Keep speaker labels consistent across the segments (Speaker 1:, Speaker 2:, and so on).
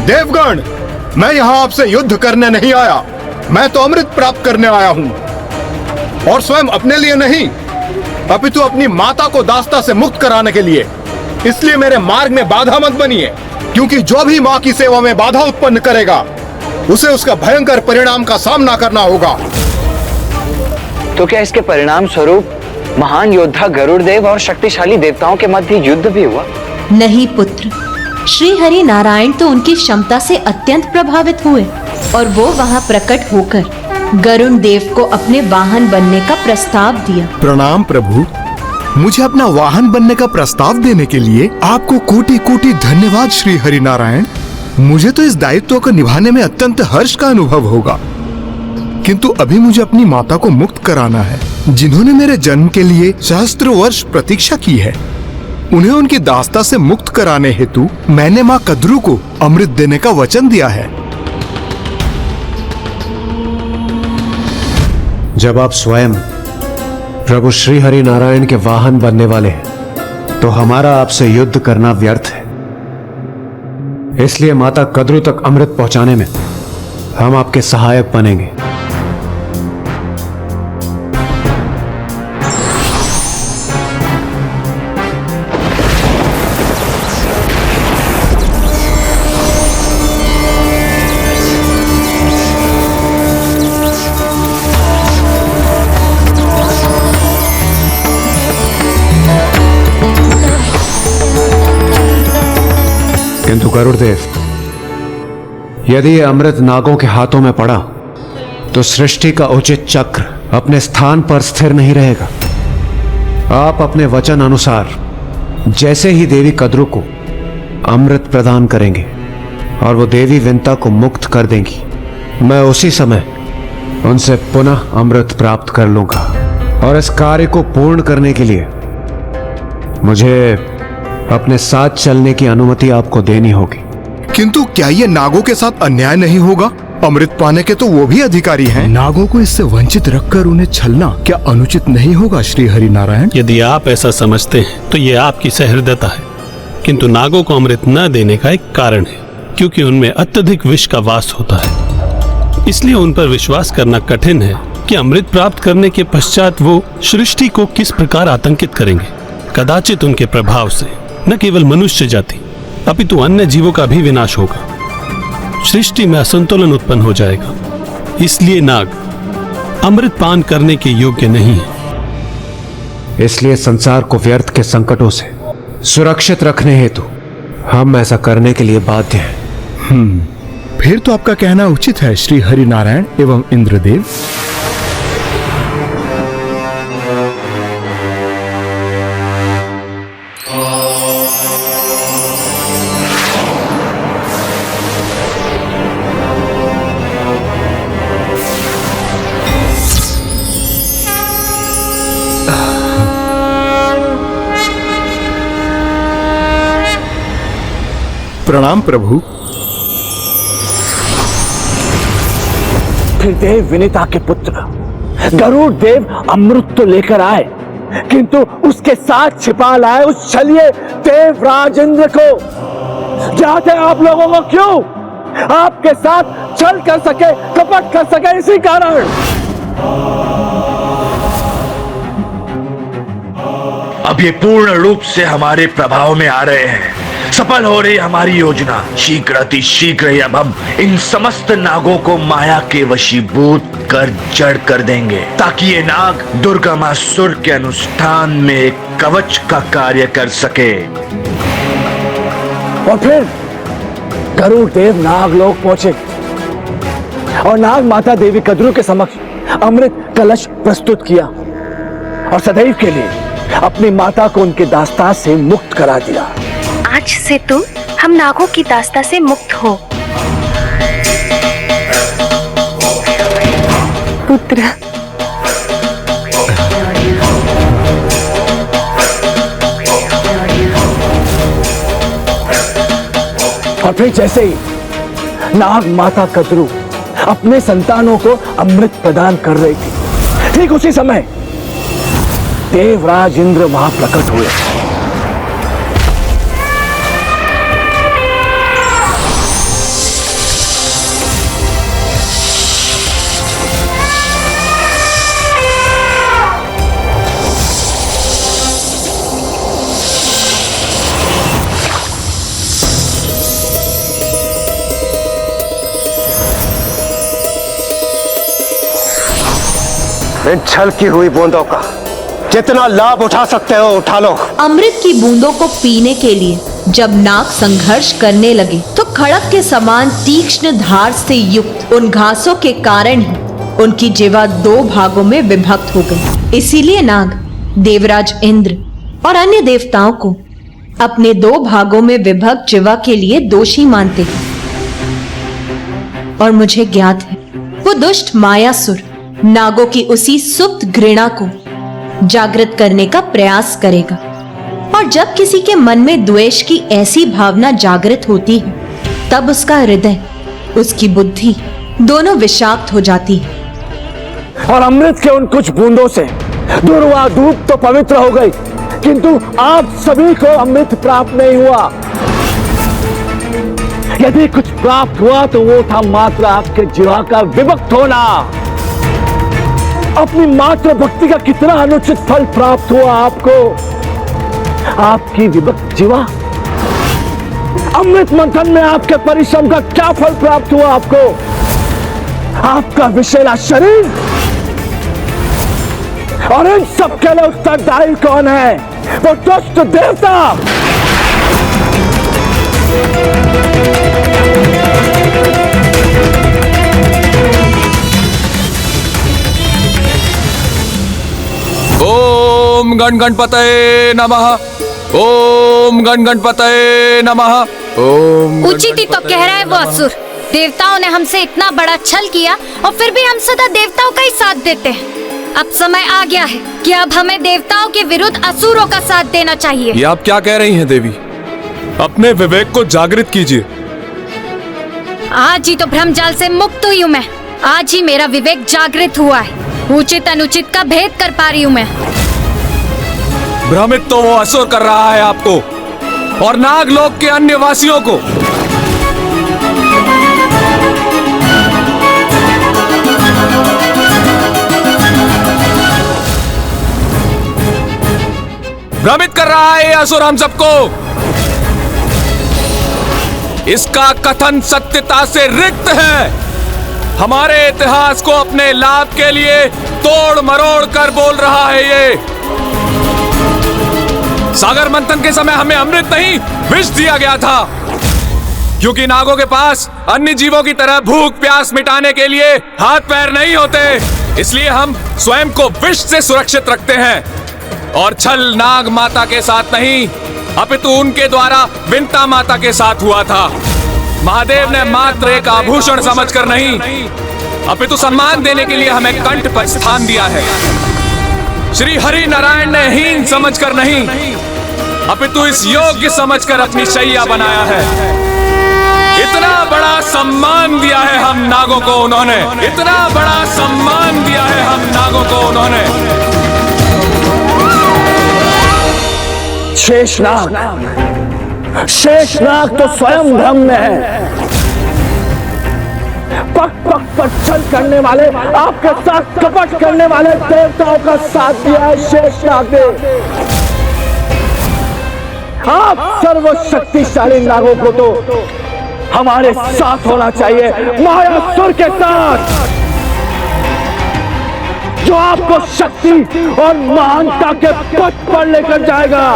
Speaker 1: देवगण, मैं यहाँ आपसे युद्ध करने नहीं आया। मैं तो अमृत प्राप्त करने आया हूँ, और स्वयं अपने लिए नहीं, अपितु अपनी माता को दास्ता से मुक्त कराने के लिए। इसलिए मेरे मार्ग में बाधा मत बनिए, क्योंकि जो भी माँ की सेवा में बाधा उत्पन्न करेगा उसे उसका भयंकर परिणाम का सामना करना होगा।
Speaker 2: तो क्या इसके परिणाम स्वरूप महान योद्धा गरुड़ देव और शक्तिशाली देवताओं के मध्य युद्ध भी हुआ?
Speaker 3: नहीं पुत्र, श्री हरि नारायण तो उनकी क्षमता से अत्यंत प्रभावित हुए और वो वहाँ प्रकट होकर गरुड़ देव को अपने वाहन बनने का प्रस्ताव दिया।
Speaker 1: प्रणाम प्रभु, मुझे अपना वाहन बनने का प्रस्ताव देने के लिए आपको कोटि कोटि धन्यवाद श्री हरि नारायण। मुझे तो इस दायित्व को निभाने में अत्यंत हर्ष का अनुभव होगा, किंतु अभी मुझे अपनी माता को मुक्त कराना है, जिन्होंने मेरे जन्म के लिए सहस्त्र वर्ष प्रतीक्षा की है। उन्हें उनकी दास्ता से मुक्त कराने हेतु मैंने माँ कद्रू को अमृत देने का वचन दिया है।
Speaker 4: जब आप स्वयं प्रभु श्री हरि नारायण के वाहन बनने वाले हैं, तो हमारा आपसे युद्ध करना व्यर्थ है। इसलिए माता कद्रू तक अमृत पहुंचाने में हम आपके सहायक बनेंगे। किंतु गरुड़देव, यदि ये अमृत नागों के हाथों में पड़ा तो सृष्टि का उचित चक्र अपने स्थान पर स्थिर नहीं रहेगा। आप अपने वचन अनुसार जैसे ही देवी कद्रू को अमृत प्रदान करेंगे और वो देवी विंता को मुक्त कर देंगी, मैं उसी समय उनसे पुनः अमृत प्राप्त कर लूंगा। और इस कार्य को पूर्ण करने के लिए मुझे अपने साथ चलने की अनुमति आपको देनी होगी।
Speaker 1: किंतु क्या ये नागों के साथ अन्याय नहीं होगा? अमृत पाने के तो वो भी अधिकारी हैं। नागों को इससे वंचित रखकर उन्हें छलना क्या अनुचित नहीं होगा श्री हरि नारायण?
Speaker 5: यदि आप ऐसा समझते हैं तो ये आपकी सहृदयता है, किंतु नागों को अमृत न देने का एक कारण है, क्योंकि उनमें अत्यधिक विष का वास होता है। इसलिए उन पर विश्वास करना कठिन है कि अमृत प्राप्त करने के पश्चात वो सृष्टि को किस प्रकार आतंकित करेंगे। कदाचित उनके प्रभाव से न केवल मनुष्य जाति अपितु अन्य जीवों का भी विनाश होगा। सृष्टि में असंतुलन उत्पन्न हो जाएगा। इसलिए नाग अमृत पान करने के योग्य नहीं है।
Speaker 4: इसलिए संसार को व्यर्थ के संकटों से सुरक्षित रखने हेतु हम ऐसा करने के लिए बाध्य हैं।
Speaker 1: फिर तो आपका कहना उचित है श्री हरि नारायण एवं इंद्रदेव। प्रणाम प्रभु।
Speaker 6: देव विनीता के पुत्र गरुड़ देव अमृत तो लेकर आए, किंतु उसके साथ छिपा लाए उस छलिए देवराज इंद्र को। चाहते आप लोगों को क्यों? आपके साथ छल कर सके, कपट कर सके, इसी कारण।
Speaker 7: अब ये पूर्ण रूप से हमारे प्रभाव में आ रहे हैं। सफल हो रही हमारी योजना। शीघ्र अति शीघ्र ही अब हम इन समस्त नागों को माया के वशीभूत कर जड़ कर देंगे, ताकि ये नाग दुर्गमासुर के अनुष्ठान में एक कवच का कार्य कर सके।
Speaker 6: और फिर गरुड़ देव नागलोक पहुंचे और नाग माता देवी कद्रू के समक्ष अमृत कलश प्रस्तुत किया और सदैव के लिए अपनी माता को उनके दास्ता से मुक्त करा दिया।
Speaker 8: आज से तुम हम नागों की दास्ता से मुक्त हो। पुत्र,
Speaker 6: और फिर जैसे ही नाग माता कद्रू अपने संतानों को अमृत प्रदान कर रही थी, ठीक उसी समय देवराज इंद्र वहां प्रकट हुए।
Speaker 4: इन छलकी हुई बूंदों का जितना लाभ उठा सकते हो उठा लो।
Speaker 3: अमृत की बूंदों को पीने के लिए जब नाग संघर्ष करने लगे तो खड़क के समान तीक्ष्ण धार से युक्त उन घासों के कारण ही उनकी जिह्वा 2 भागों में विभक्त हो गई। इसीलिए नाग देवराज इंद्र और अन्य देवताओं को अपने 2 भागों में विभक्त जिह्वा के लिए दोषी मानते हैं। और मुझे ज्ञात है वो दुष्ट मायासुर नागों की उसी सुप्त घृणा को जागृत करने का प्रयास करेगा। और जब किसी के मन में द्वेष की ऐसी भावना जागृत होती है तब उसका हृदय, उसकी बुद्धि दोनों विषाक्त हो जाती है।
Speaker 6: और अमृत के उन कुछ बूंदों से दुर्वा धूप तो पवित्र हो गई, किंतु आप सभी को अमृत प्राप्त नहीं हुआ। यदि कुछ प्राप्त हुआ तो वो था मात्र आपके जिह्वा का विभक्त होना। अपनी मात्र भक्ति का कितना अनुचित फल प्राप्त हुआ आपको, आपकी विभक्त जिह्वा। अमृत मंथन में आपके परिश्रम का क्या फल प्राप्त हुआ आपको, आपका विषैला शरीर। और इन सब के लिए उत्तरदायी कौन है, वो दुष्ट देवता।
Speaker 9: ओम गण गणपतये नमः। ओम गण गणपतये नमः। ओम।
Speaker 10: उचित ही तो कह रहा है वो असुर। देवताओं ने हमसे इतना बड़ा छल किया और फिर भी हम सदा देवताओं का ही साथ देते हैं। अब समय आ गया है कि अब हमें देवताओं के विरुद्ध असुरों का साथ देना चाहिए।
Speaker 9: ये आप क्या कह रही हैं देवी? अपने विवेक को जागृत कीजिए।
Speaker 10: आज ही तो भ्रमजाल से मुक्त हुई हूँ मैं। आज ही मेरा विवेक जागृत हुआ है। उचित अनुचित का भेद कर पा रही हूँ मैं।
Speaker 9: भ्रमित तो वो असुर कर रहा है आपको और नागलोक के अन्य वासियों को। भ्रमित कर रहा है ये असुर हम सबको। इसका कथन सत्यता से रिक्त है। हमारे इतिहास को अपने लाभ के लिए तोड़ मरोड़ कर बोल रहा है ये। सागर मंथन के समय हमें अमृत नहीं विष दिया गया था, क्योंकि नागों के पास अन्य जीवों की तरह भूख प्यास मिटाने के लिए हाथ पैर नहीं होते। इसलिए हम स्वयं को विष से सुरक्षित रखते हैं। और छल नाग माता के साथ नहीं, अपितु उनके द्वारा विंता माता के साथ हुआ था। महादेव ने मात्र एक आभूषण समझकर नहीं, अपितु सम्मान देने के लिए हमें कंठ पर स्थान दिया है। श्री हरि नारायण ने हीन समझकर नहीं, अपितु इस योग्य समझकर अपनी शैया बनाया है। इतना बड़ा सम्मान दिया है हम नागों को उन्होंने। इतना बड़ा सम्मान दिया है हम नागों को उन्होंने।
Speaker 6: शेषनाग तो स्वयं भ्रम में है। पक पक पर छल करने वाले, आपके साथ कपट करने वाले देवताओं का साथ दिया है शेषनाग ने। आप सर्वशक्तिशाली नागों को तो हमारे साथ होना चाहिए, मायासुर के साथ, जो आपको शक्ति और महानता के पथ पर लेकर जाएगा।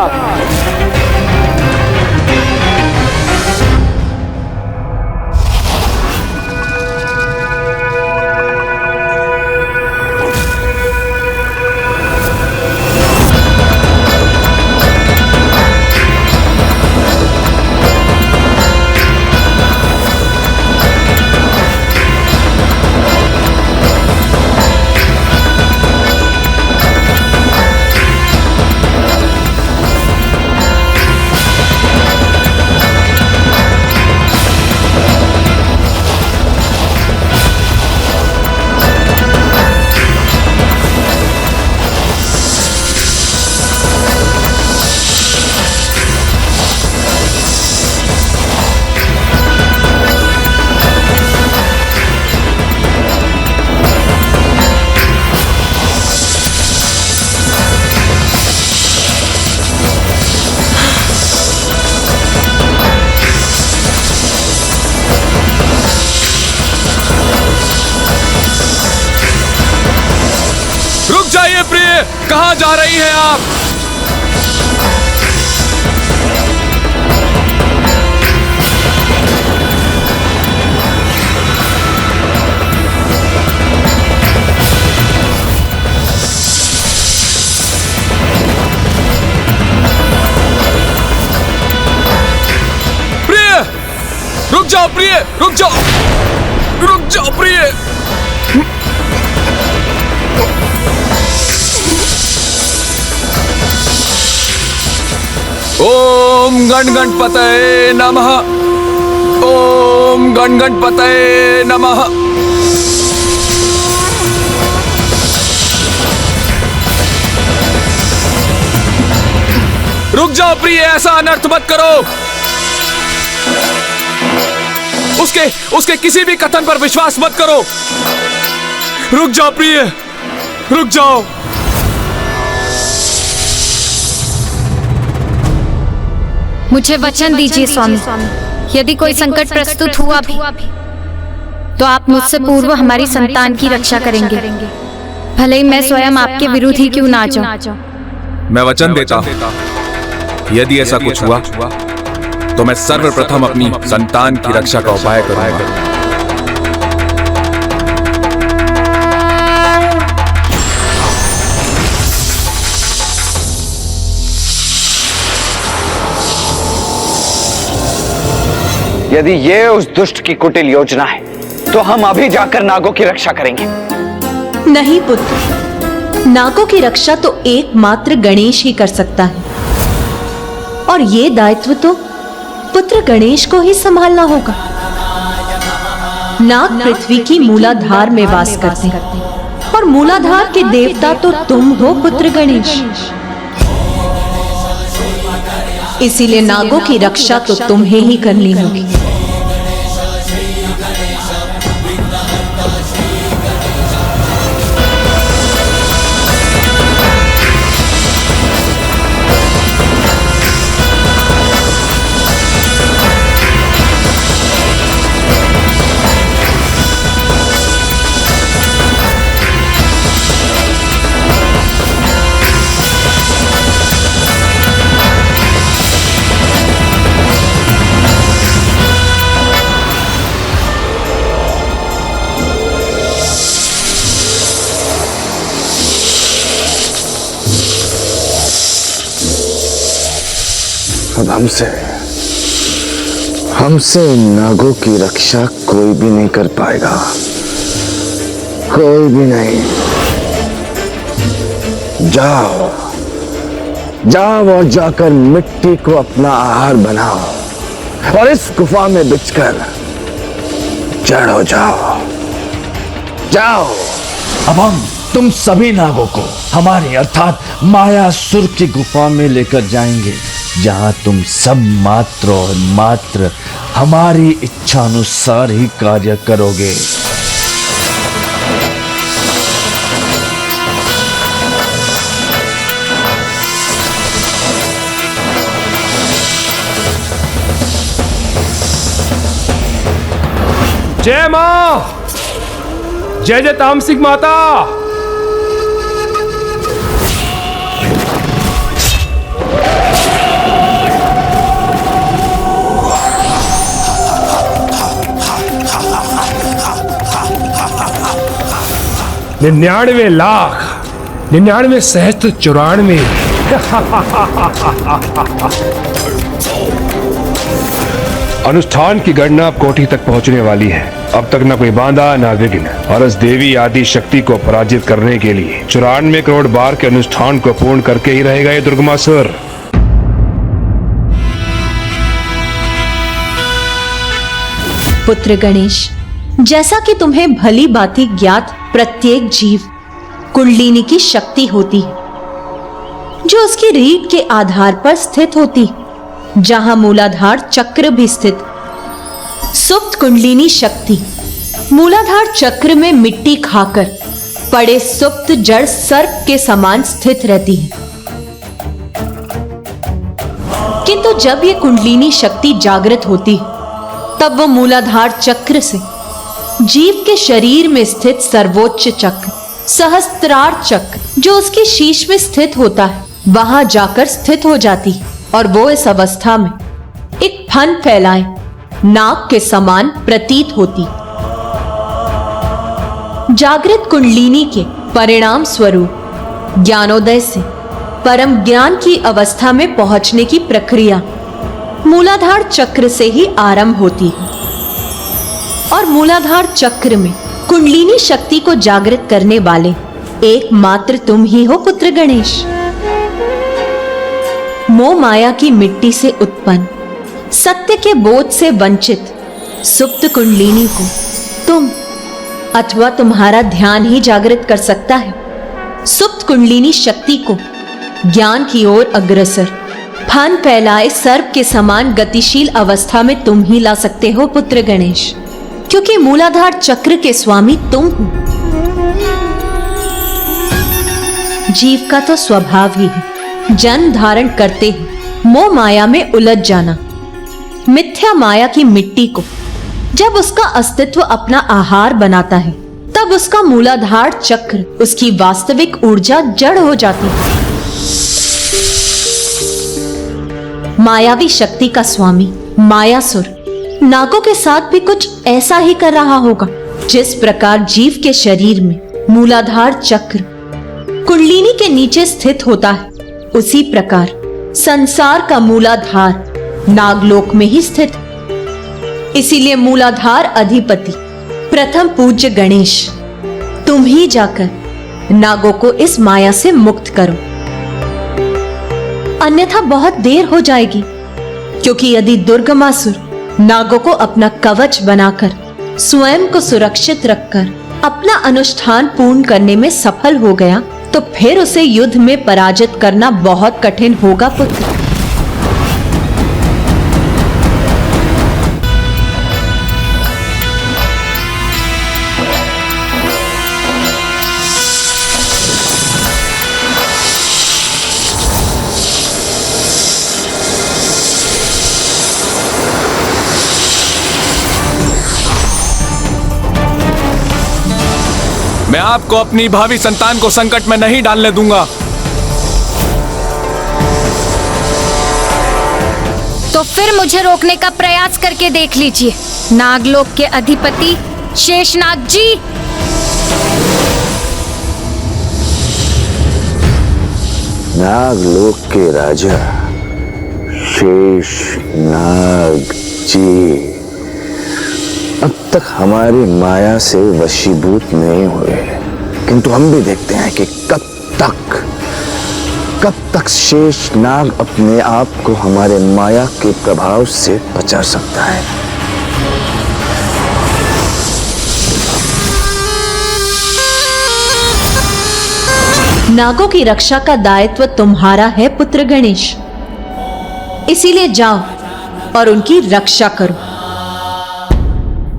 Speaker 9: कहां जा रही हैं आप? प्रिय, रुक जाओ प्रिय, रुक जाओ, रुक जाओ प्रिय। ओम गण गणपतये नमः। ओम गण गणपतये नमः। रुक जाओ प्रिय, ऐसा अनर्थ मत करो। उसके किसी भी कथन पर विश्वास मत करो। रुक जाओ प्रिय, रुक जाओ।
Speaker 10: मुझे वचन दीजिए स्वामी, यदि कोई संकट प्रस्तुत हुआ भी तो आप मुझसे पूर्व हमारी संतान की रक्षा करेंगे, भले ही मैं स्वयं आपके विरुद्ध ही क्यों ना जाऊं।
Speaker 9: मैं वचन देता हूं, यदि ऐसा कुछ हुआ तो मैं सर्वप्रथम अपनी संतान की रक्षा का उपाय करूंगा।
Speaker 2: यदि ये उस दुष्ट की कुटिल योजना है तो हम अभी जाकर नागों की रक्षा करेंगे।
Speaker 3: नहीं पुत्र, नागों की रक्षा तो एकमात्र गणेश ही कर सकता है, और ये दायित्व तो पुत्र गणेश को ही संभालना होगा। नाग पृथ्वी की मूलाधार में वास करते हैं, और मूलाधार के देवता तो तुम हो पुत्र गणेश। इसीलिए नागों की रक्षा तो तुम्हें ही करनी होगी।
Speaker 6: अब हमसे नागों की रक्षा कोई भी नहीं कर पाएगा, कोई भी नहीं। जाओ और जाकर मिट्टी को अपना आहार बनाओ और इस गुफा में बिछकर जड़ हो जाओ।
Speaker 7: अब हम तुम सभी नागों को हमारी अर्थात मायासुर की गुफा में लेकर जाएंगे, जहां तुम सब मात्र और मात्र हमारी इच्छा अनुसार ही कार्य करोगे।
Speaker 11: जय मां, जय जय तामसिक माता। निन्यानवे लाख 99 सहस्त्र 94। अनुष्ठान की गणना अब कोठी तक पहुंचने वाली है। अब तक न कोई बांधा न विघ्न, और इस देवी आदि शक्ति को पराजित करने के लिए 94 करोड़ बार के अनुष्ठान को पूर्ण करके ही रहेगा ये दुर्गमासुर।
Speaker 3: पुत्र गणेश, जैसा कि तुम्हें भली भांति ज्ञात, प्रत्येक जीव कुंडलिनी की शक्ति होती है, जो उसकी रीढ़ के आधार पर स्थित होती है, जहां मूलाधार चक्र भी स्थित। सुप्त कुंडलिनी शक्ति मूलाधार चक्र में मिट्टी खाकर पड़े सुप्त जड़ सर्प के समान स्थित रहती है। किंतु जब ये कुंडलिनी शक्ति जागृत होती है, तब वो मूलाधार चक्र से जीव के शरीर में स्थित सर्वोच्च चक्र सहस्त्रार चक्र जो उसके शीश में स्थित होता है वहां जाकर स्थित हो जाती और वो इस अवस्था में एक फन फैलाए नाग के समान प्रतीत होती। जागृत कुंडलिनी के परिणाम स्वरूप ज्ञानोदय से परम ज्ञान की अवस्था में पहुंचने की प्रक्रिया मूलाधार चक्र से ही आरंभ होती है और मूलाधार चक्र में कुंडलिनी शक्ति को जागृत करने वाले एकमात्र तुम ही हो पुत्र गणेश। मोह माया की मिट्टी से उत्पन्न सत्य के बोध से वंचित सुप्त कुंडलिनी को तुम अथवा तुम्हारा ध्यान ही जागृत कर सकता है। सुप्त कुंडलिनी शक्ति को ज्ञान की ओर अग्रसर फन फैलाए सर्प के समान गतिशील अवस्था में तुम ही ला सकते हो पुत्र गणेश, क्योंकि मूलाधार चक्र के स्वामी तुम हो। जीव का तो स्वभाव ही है जन्म धारण करते ही मोह माया में उलझ जाना। मिथ्या माया की मिट्टी को जब उसका अस्तित्व अपना आहार बनाता है तब उसका मूलाधार चक्र उसकी वास्तविक ऊर्जा जड़ हो जाती है। मायावी शक्ति का स्वामी मायासुर नागों के साथ भी कुछ ऐसा ही कर रहा होगा। जिस प्रकार जीव के शरीर में मूलाधार चक्र कुंडलिनी के नीचे स्थित होता है, उसी प्रकार संसार का मूलाधार नागलोक में ही स्थित। इसीलिए मूलाधार अधिपति प्रथम पूज्य गणेश तुम ही जाकर नागों को इस माया से मुक्त करो, अन्यथा बहुत देर हो जाएगी। क्योंकि यदि दुर्गमासुर नागों को अपना कवच बनाकर स्वयं को सुरक्षित रखकर अपना अनुष्ठान पूर्ण करने में सफल हो गया तो फिर उसे युद्ध में पराजित करना बहुत कठिन होगा पुत्र।
Speaker 9: मैं आपको अपनी भावी संतान को संकट में नहीं डालने दूंगा।
Speaker 10: तो फिर मुझे रोकने का प्रयास करके देख लीजिए नागलोक के अधिपति शेषनाग जी।
Speaker 6: नागलोक के राजा शेषनाग जी अब तक हमारी माया से वशीभूत नहीं हुए, किंतु हम भी देखते हैं कि कब तक शेषनाग अपने आप को हमारे माया के प्रभाव से बचा सकता है।
Speaker 3: नागों की रक्षा का दायित्व तुम्हारा है पुत्र गणेश, इसीलिए जाओ और उनकी रक्षा करो।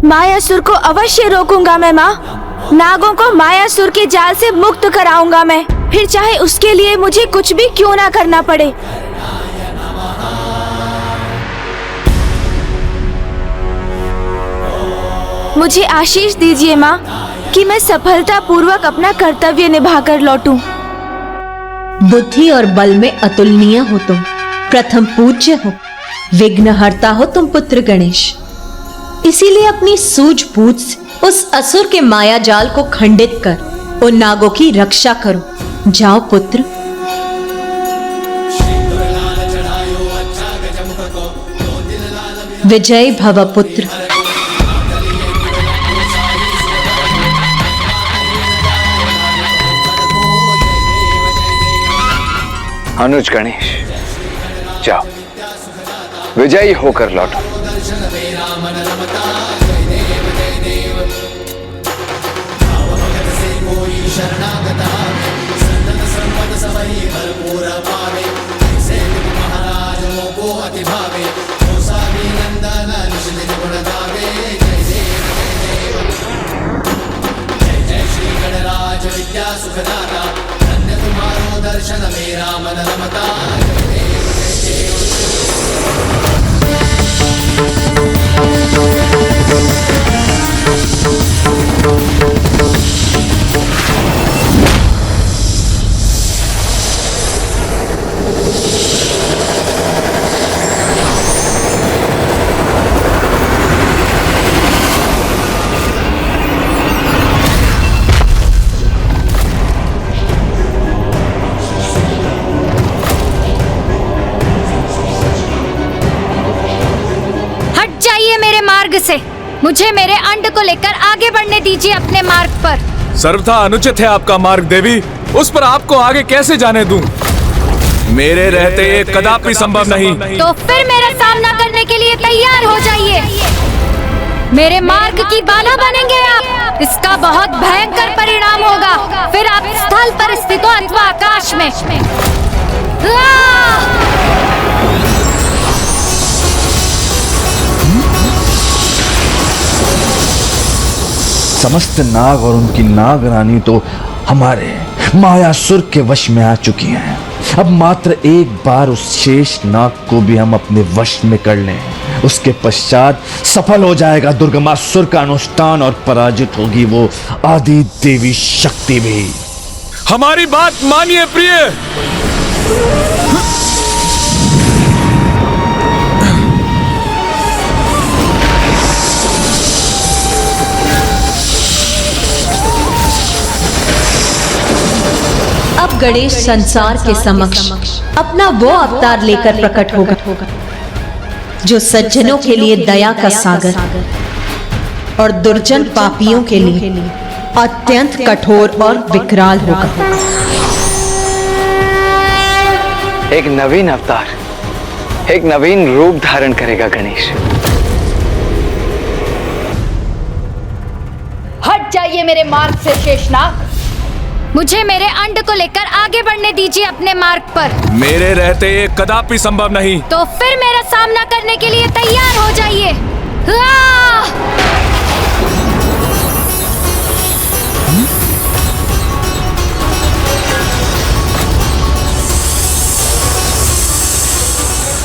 Speaker 12: मायासुर को अवश्य रोकूंगा मैं माँ। नागों को मायासुर के जाल से मुक्त कराऊंगा मैं, फिर चाहे उसके लिए मुझे कुछ भी क्यों ना करना पड़े। मुझे आशीष दीजिए माँ कि मैं सफलतापूर्वक अपना कर्तव्य निभाकर लौटूं।
Speaker 3: बुद्धि और बल में अतुलनीय हो तुम, प्रथम पूज्य हो, विघ्नहर्ता हो तुम पुत्र गणेश। इसीलिए अपनी सूझबूझ से उस असुर के माया जाल को खंडित कर उन नागों की रक्षा करो। जाओ पुत्र। विजय भव पुत्र।
Speaker 2: अनुज गणेश जाओ, विजयी होकर लौटो।
Speaker 10: मुझे मेरे अंड को लेकर आगे बढ़ने दीजिए अपने मार्ग पर।
Speaker 9: सर्वथा अनुचित है आपका मार्ग देवी, उस पर आपको आगे कैसे जाने दूं? मेरे रहते ये कदापि संभव नहीं।
Speaker 10: तो फिर मेरा सामना करने के लिए तैयार हो जाइए। मेरे मार्ग की बाला बनेंगे आप, इसका बहुत भयंकर परिणाम होगा। फिर आप स्थल पर स्थित हो अथवा आकाश में।
Speaker 7: समस्त नाग और उनकी नाग रानी तो हमारे मायासुर के वश में आ चुकी हैं। अब मात्र एक बार उस शेष नाग को भी हम अपने वश में कर लें, उसके पश्चात सफल हो जाएगा दुर्गमासुर का अनुष्ठान और पराजित होगी वो आदि देवी शक्ति भी।
Speaker 9: हमारी बात मानिए प्रिय।
Speaker 3: अब गणेश संसार के समक्ष अपना वो अवतार लेकर प्रकट होगा जो सज्जनों के लिए दया का सागर और दुर्जन पापियों के लिए अत्यंत कठोर और विकराल होगा।
Speaker 2: एक नवीन अवतार, एक नवीन रूप धारण करेगा गणेश।
Speaker 10: हट जाइए मेरे मार्ग से शेषनाग। मुझे मेरे अंड को लेकर आगे बढ़ने दीजिए अपने मार्ग पर।
Speaker 9: मेरे रहते ये कदापि संभव नहीं।
Speaker 10: तो फिर मेरा सामना करने के लिए तैयार हो जाइए।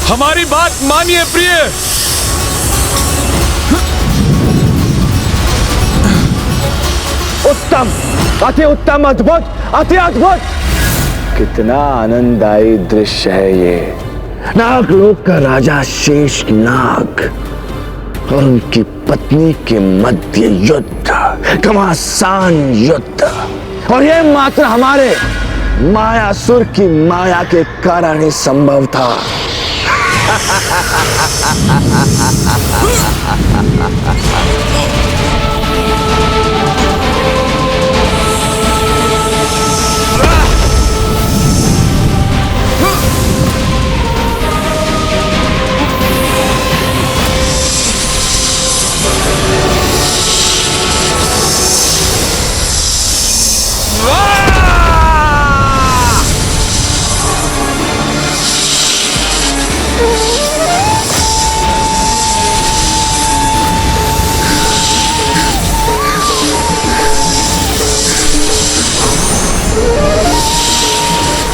Speaker 9: हमारी बात मानिए प्रिय।
Speaker 6: उत्तम, अति उत्तम, अद्भुत, अति अद्भुत। कितना आनंददायी दृश्य है ये। नागलोक का राजा शेष नाग और उनकी पत्नी के मध्य युद्ध, घमासान युद्ध, और ये मात्र हमारे मायासुर की माया के कारण ही संभव था।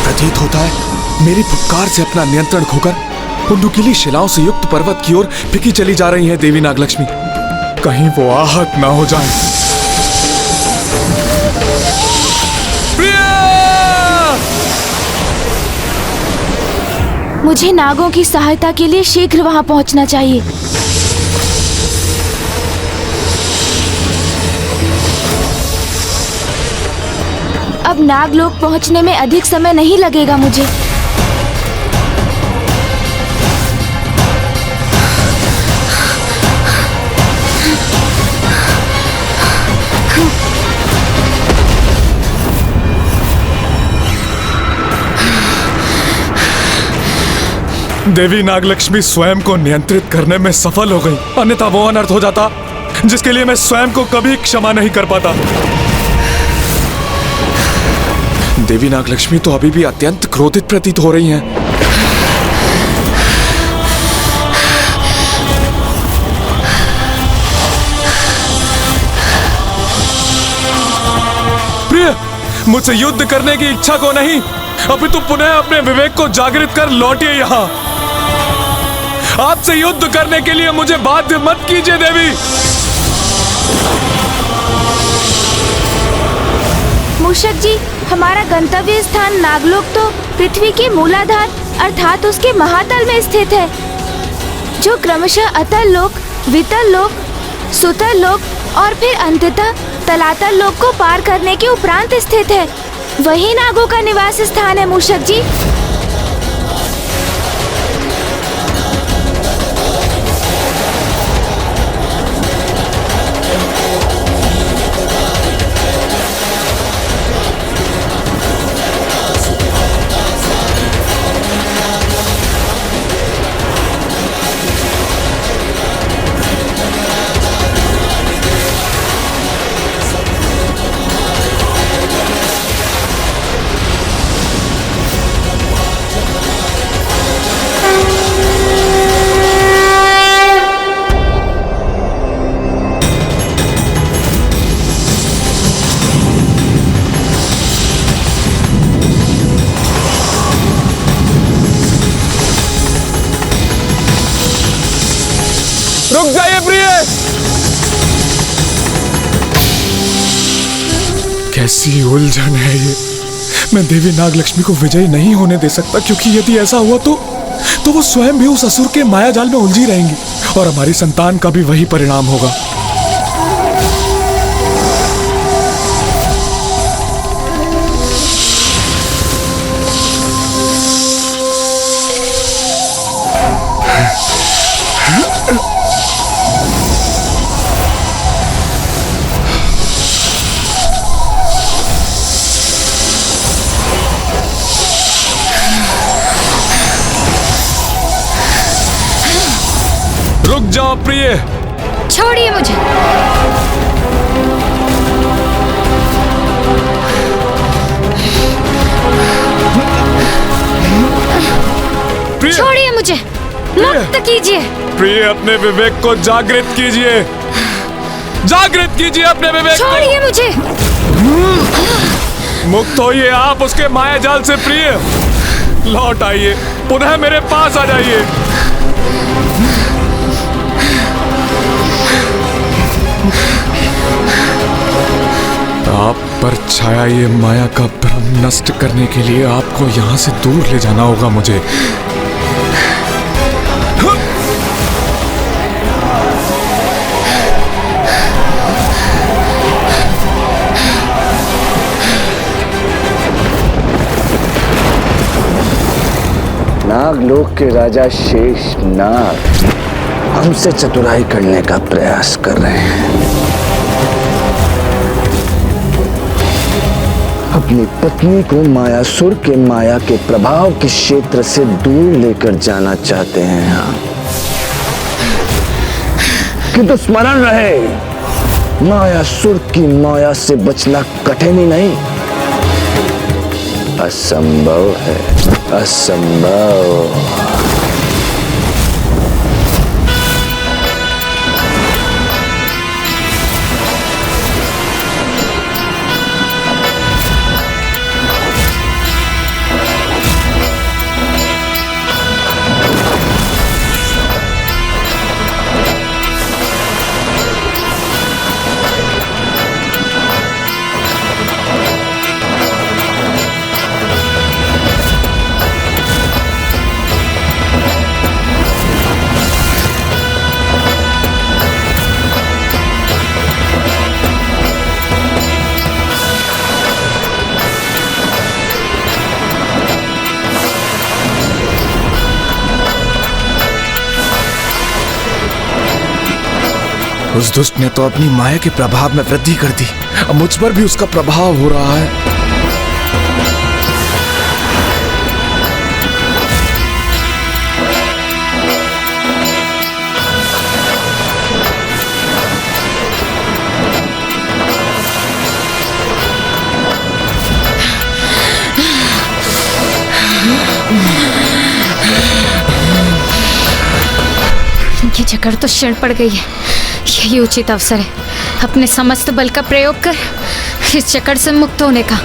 Speaker 9: प्रतीत होता है मेरी फुफकार से अपना नियंत्रण खोकर उन नुकीली शिलाओं से युक्त पर्वत की ओर फिकी चली जा रही है देवी नागलक्ष्मी। कहीं वो आहत ना हो जाए।
Speaker 12: मुझे नागों की सहायता के लिए शीघ्र वहां पहुंचना चाहिए। अब नागलोक पहुंचने में अधिक समय नहीं लगेगा मुझे।
Speaker 9: देवी नागलक्ष्मी स्वयं को नियंत्रित करने में सफल हो गई, अन्यथा वो अनर्थ हो जाता जिसके लिए मैं स्वयं को कभी क्षमा नहीं कर पाता। देवी नागलक्ष्मी तो अभी भी अत्यंत क्रोधित प्रतीत हो रही हैं। प्रिय, मुझसे युद्ध करने की इच्छा को नहीं, अपितु पुनः अपने विवेक को जागृत कर लौटिए यहाँ। आपसे युद्ध करने के लिए मुझे बाध्य मत कीजिए देवी।
Speaker 12: मूषक जी, हमारा गंतव्य स्थान नागलोक तो पृथ्वी के मूलाधार अर्थात उसके महातल में स्थित है, जो क्रमशः अतल लोक, वितल लोक, सुतल लोक और फिर अंततः तलातल लोक को पार करने के उपरांत स्थित है। वही नागों का निवास स्थान है मूषक जी।
Speaker 9: कैसी उलझन है ये। मैं देवी नागलक्ष्मी को विजयी नहीं होने दे सकता, क्योंकि यदि ऐसा हुआ तो वो स्वयं भी उस असुर के माया जाल में उलझी रहेंगी और हमारी संतान का भी वही परिणाम होगा। रुक जाओ प्रिय,
Speaker 10: छोड़िए मुझे। छोड़िए मुझे, मुक्त कीजिए।
Speaker 9: प्रिय, अपने विवेक को जागृत कीजिए, जागृत कीजिए अपने विवेक को।
Speaker 10: छोड़िए मुझे।
Speaker 9: मुक्त होइए आप उसके माया जाल से। प्रिय, लौट आइए, पुनः मेरे पास आ जाइए। आप पर छाया ये माया का भ्रम नष्ट करने के लिए आपको यहां से दूर ले जाना होगा मुझे।
Speaker 6: नागलोक के राजा शेष नाग हमसे चतुराई करने का प्रयास कर रहे हैं। अपनी पत्नी को मायासुर के माया के प्रभाव के क्षेत्र से दूर लेकर जाना चाहते हैं। हाँ, किंतु स्मरण रहे, मायासुर की माया से बचना कठिन ही नहीं, असंभव है, असंभव।
Speaker 9: उस दुष्ट ने तो अपनी माया के प्रभाव में वृद्धि कर दी, अब मुझ पर भी उसका प्रभाव हो रहा है।
Speaker 10: ये जकड़ तो क्षण पड़ गई है, यही उचित अवसर है अपने समस्त बल का प्रयोग कर इस जकड़ से मुक्त होने का।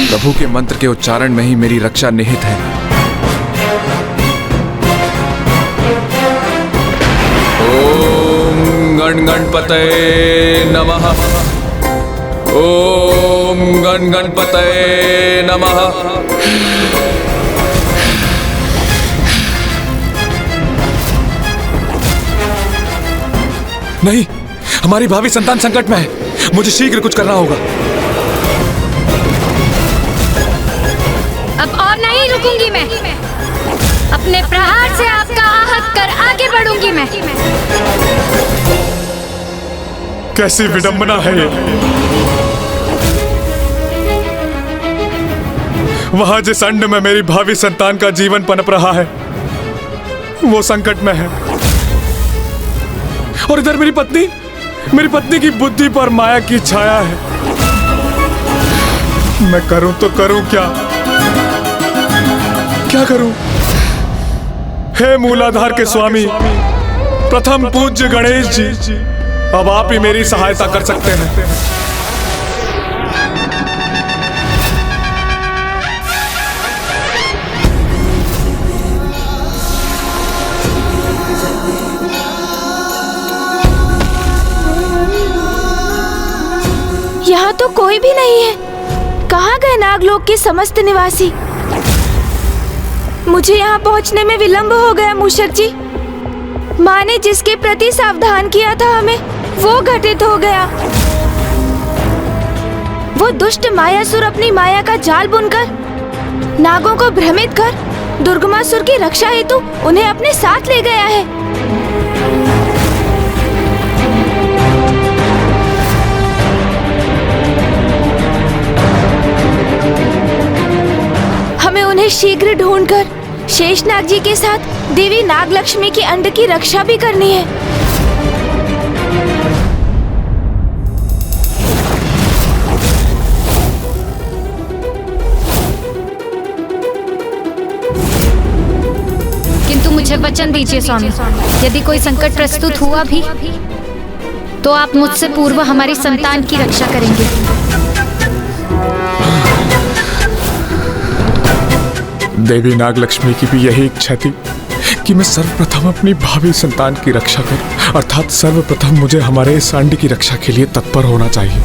Speaker 9: प्रभु के मंत्र के उच्चारण में ही मेरी रक्षा निहित है। ओम गण गणपतये नमः। ओम गण गणपतये नमः। नहीं, हमारी भावी संतान संकट में है, मुझे शीघ्र कुछ करना होगा।
Speaker 10: अब और नहीं रुकूंगी मैं, अपने प्रहार से आपका आहत कर आगे बढ़ूंगी मैं।
Speaker 9: कैसी विडंबना है ये। वहां जिस अंड में मेरी भावी संतान का जीवन पनप रहा है वो संकट में है, और इधर मेरी पत्नी की बुद्धि पर माया की छाया है। मैं करूं तो करूं क्या करूं? हे मूलाधार के स्वामी, प्रथम पूज्य गणेश जी, अब आप ही मेरी सहायता कर सकते हैं।
Speaker 12: यहाँ तो कोई भी नहीं है। कहाँ गए नागलोक के समस्त निवासी? मुझे यहाँ पहुँचने में विलंब हो गया मूषक जी। माँ ने जिसके प्रति सावधान किया था हमें, वो घटित हो गया। वो दुष्ट मायासुर अपनी माया का जाल बुनकर नागों को भ्रमित कर दुर्गमासुर की रक्षा हेतु उन्हें अपने साथ ले गया है। हमें उन्हें शीघ्र ढूंढकर शेषनाग जी के साथ देवी नागलक्ष्मी की अंड की रक्षा भी करनी है।
Speaker 10: किंतु मुझे वचन दीजिए स्वामी, यदि कोई संकट प्रस्तुत हुआ भी तो आप मुझसे पूर्व हमारी संतान की रक्षा करेंगे।
Speaker 9: देवी नागलक्ष्मी की भी यही इच्छा थी कि मैं सर्वप्रथम अपनी भावी संतान की रक्षा करूं, अर्थात सर्वप्रथम मुझे हमारे इस अंड की रक्षा के लिए तत्पर होना चाहिए।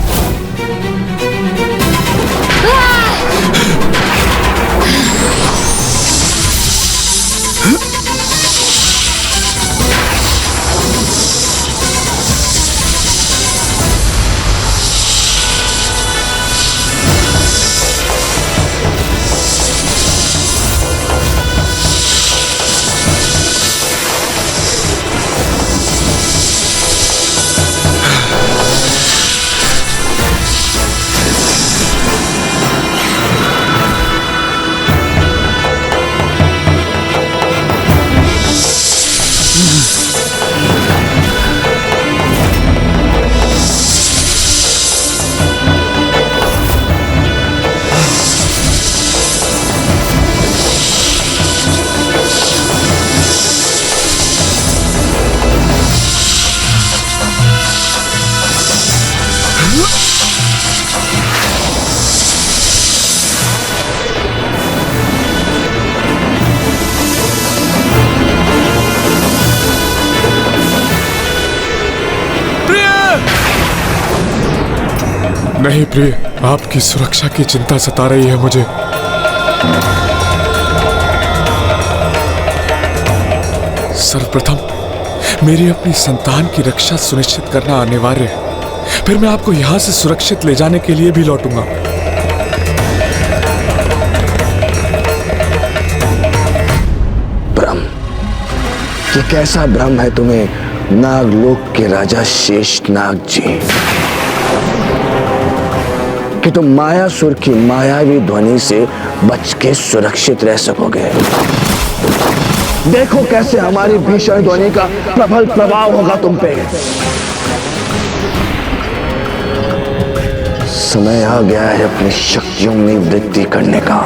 Speaker 9: नहीं प्रिय, आपकी सुरक्षा की चिंता सता रही है मुझे। सर्वप्रथम मेरी अपनी संतान की रक्षा सुनिश्चित करना अनिवार्य है, फिर मैं आपको यहां से सुरक्षित ले जाने के लिए भी लौटूंगा।
Speaker 6: ब्रह्म, ये कैसा भ्रम है तुम्हें नागलोक के राजा शेषनाग जी, कि तुम मायासुर की मायावी ध्वनि से बच के सुरक्षित रह सकोगे। देखो कैसे हमारी भीषण ध्वनि का प्रबल प्रभाव होगा तुम पे। समय आ गया है अपनी शक्तियों में वृद्धि करने का।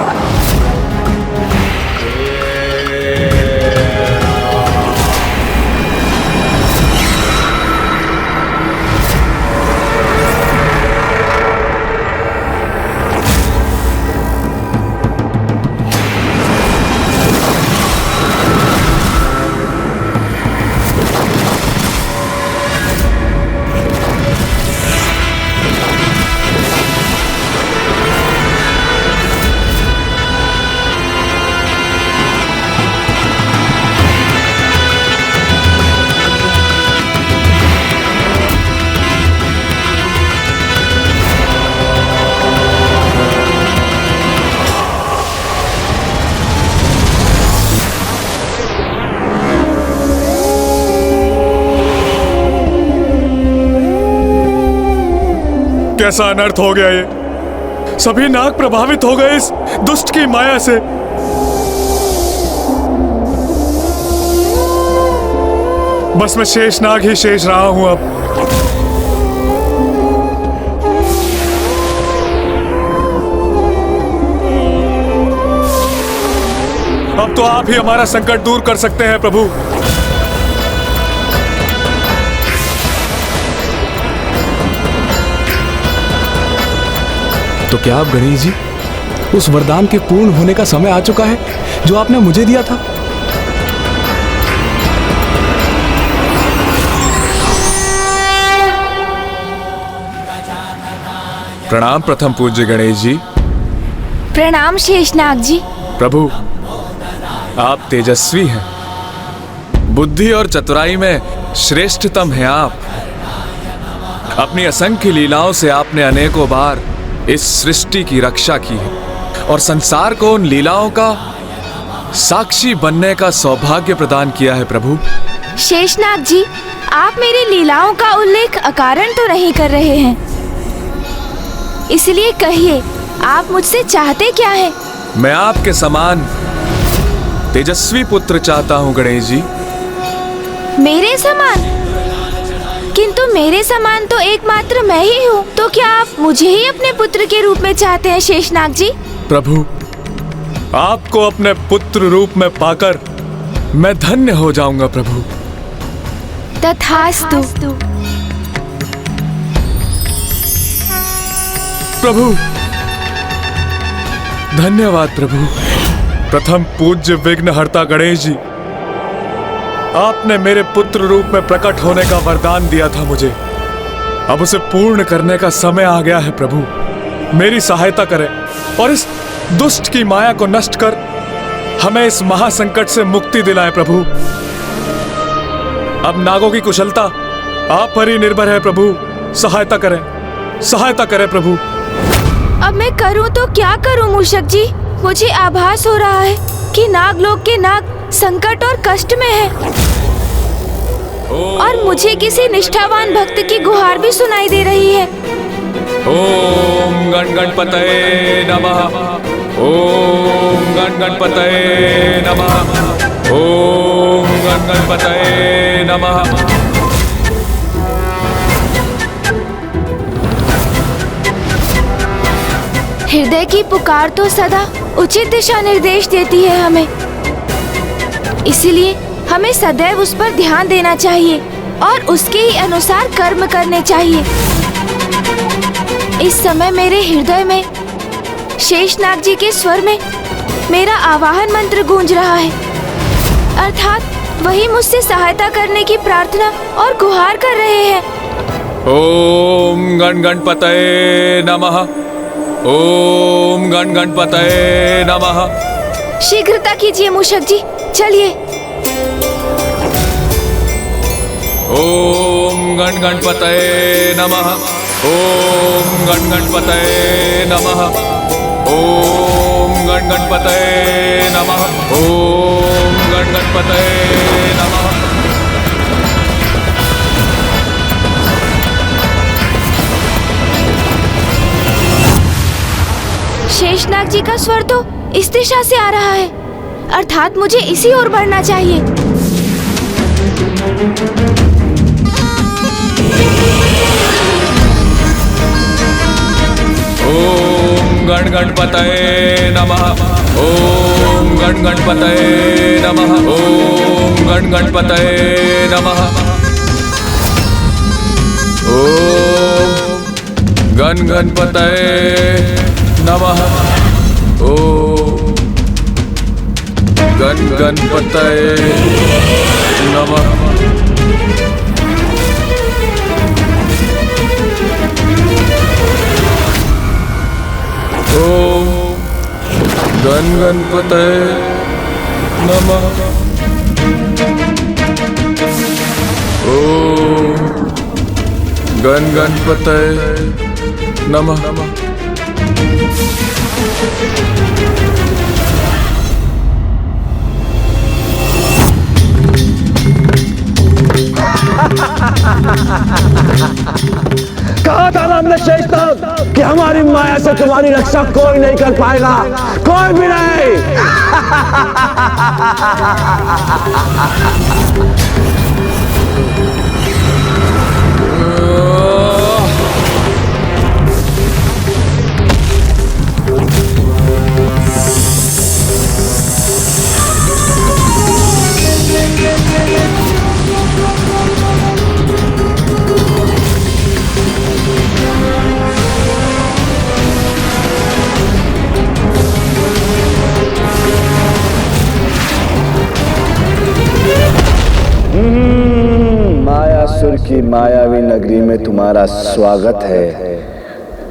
Speaker 9: कैसा अनर्थ हो गया ये। सभी नाग प्रभावित हो गए इस दुष्ट की माया से। बस मैं शेष नाग ही शेष रहा हूं अब। अब तो आप ही हमारा संकट दूर कर सकते हैं प्रभु।
Speaker 13: तो क्या आप गणेश जी, उस वरदान के पूर्ण होने का समय आ चुका है जो आपने मुझे दिया था?
Speaker 9: प्रणाम प्रथम पूज्य गणेश जी।
Speaker 12: प्रणाम शेषनाग जी।
Speaker 9: प्रभु, आप तेजस्वी हैं, बुद्धि और चतुराई में श्रेष्ठतम हैं आप। अपनी असंख्य लीलाओं से आपने अनेकों बार इस सृष्टि की रक्षा की है और संसार को उन लीलाओं का साक्षी बनने का सौभाग्य प्रदान किया है प्रभु।
Speaker 12: शेषनाग जी, आप मेरी लीलाओं का उल्लेख अकारण तो नहीं कर रहे हैं, इसलिए कहिए आप मुझसे चाहते क्या हैं?
Speaker 9: मैं आपके समान तेजस्वी पुत्र चाहता हूँ गणेश जी।
Speaker 12: मेरे समान? किंतु मेरे समान तो एकमात्र मैं ही हूँ, तो क्या आप मुझे ही अपने पुत्र के रूप में चाहते हैं शेषनाग जी?
Speaker 9: प्रभु, आपको अपने पुत्र रूप में पाकर मैं धन्य हो जाऊंगा प्रभु।
Speaker 12: तथास्तु।
Speaker 9: प्रभु, धन्यवाद प्रभु। प्रथम पूज्य विघ्नहर्ता गणेश जी, आपने मेरे पुत्र रूप में प्रकट होने का वरदान दिया था मुझे। अब उसे पूर्ण करने का समय आ गया है प्रभु। मेरी सहायता करें और इस दुष्ट की माया को नष्ट कर हमें इस महासंकट से मुक्ति दिलाएं प्रभु। अब नागों की कुशलता आप पर ही निर्भर है प्रभु। सहायता करें, सहायता करें प्रभु।
Speaker 12: अब मैं करूं तो क्या करूं मूषक जी? मुझे आभास हो रहा है कि नागलोक के नाग संकट और कष्ट में है और मुझे किसी निष्ठावान भक्त की गुहार भी सुनाई दे रही है।
Speaker 9: ओम गण गणपतये नमः। ओम गण गणपतये नमः। ओम गण गणपतये नमः।
Speaker 12: हृदय की पुकार तो सदा उचित दिशा निर्देश देती है हमें, इसलिए हमें सदैव उस पर ध्यान देना चाहिए और उसके ही अनुसार कर्म करने चाहिए। इस समय मेरे हृदय में शेषनाग जी के स्वर में मेरा आवाहन मंत्र गूंज रहा है, अर्थात वही मुझसे सहायता करने की प्रार्थना और गुहार कर रहे हैं।
Speaker 9: ओम गण गणपतये नमः। ओम गण गणपतये नमः।
Speaker 12: शीघ्रता कीजिए मूषक जी, चलिए।
Speaker 9: ओम गण गणपतये नमः। ओम गण गणपतये नमः। ओम गण गणपतये नमः। ओम गण गणपतये नमः।
Speaker 12: शेषनाग जी का स्वर तो इस दिशा से आ रहा है, अर्थात मुझे इसी ओर बढ़ना चाहिए।
Speaker 9: ओम गण गणपतये नमः। ओम गण गणपतये नमः। ओम गण गणपतये नमः। ओम गण गणपतये नमः। ओम गण गणपतये नमः। ओम गण गणपतये नमः। ओम गण गणपतये नमः।
Speaker 6: कहा था ना हमने शेषनाग कि हमारी माया से तुम्हारी रक्षा कोई नहीं कर पाएगा, कोई भी नहीं। मायासुर की मायावी नगरी में तुम्हारा स्वागत है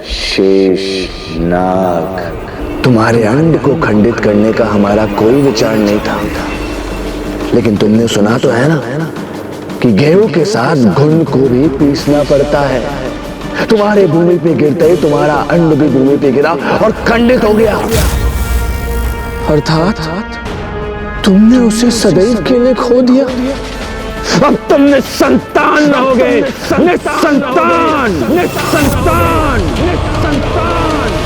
Speaker 6: शेष नाग। तुम्हारे अंड को खंडित करने का हमारा कोई विचार नहीं था, लेकिन तुमने सुना तो है ना कि गेहूं के साथ घुन को भी पीसना पड़ता है। तुम्हारे भूमि पे गिरते ही तुम्हारा अंड भी भूमि पे गिरा और खंडित हो गया, अर्थात तुमने उसे सदैव के लिए खो दिया। अब तुम निसंतान रहोगे, निसंतान, निसंतान, निसंतान।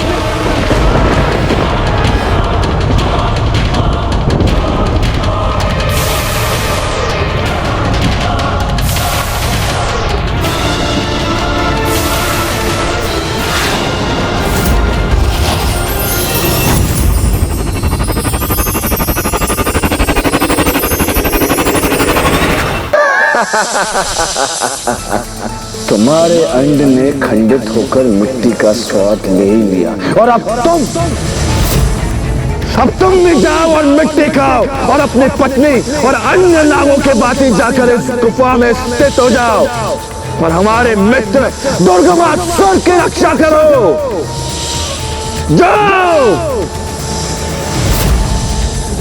Speaker 6: तुम्हारे अंड ने खंडित होकर मिट्टी का स्वाद ले ही लिया, और अब तुम भी जाओ और मिट्टी खाओ और अपनी पत्नी और अन्य नागों के बाती जाकर इस गुफा में स्थित हो जाओ और हमारे मित्र दुर्गमासुर की रक्षा करो। जाओ।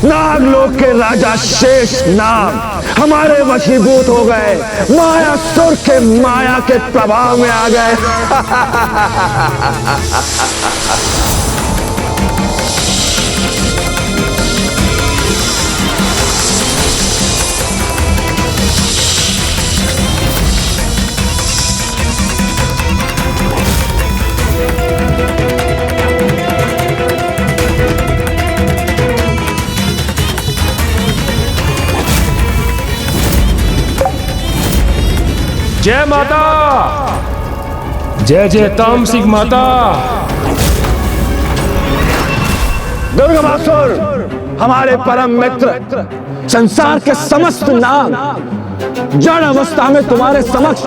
Speaker 6: नागलोक के राजा शेष नाग हमारे वशीभूत हो गए, मायासुर के माया के प्रभाव में आ गए।
Speaker 11: जय माता, जय जय तामसिक माता।
Speaker 6: दुर्गमासुर हमारे परम मित्र, संसार के समस्त नाग जड़ अवस्था में तुम्हारे समक्ष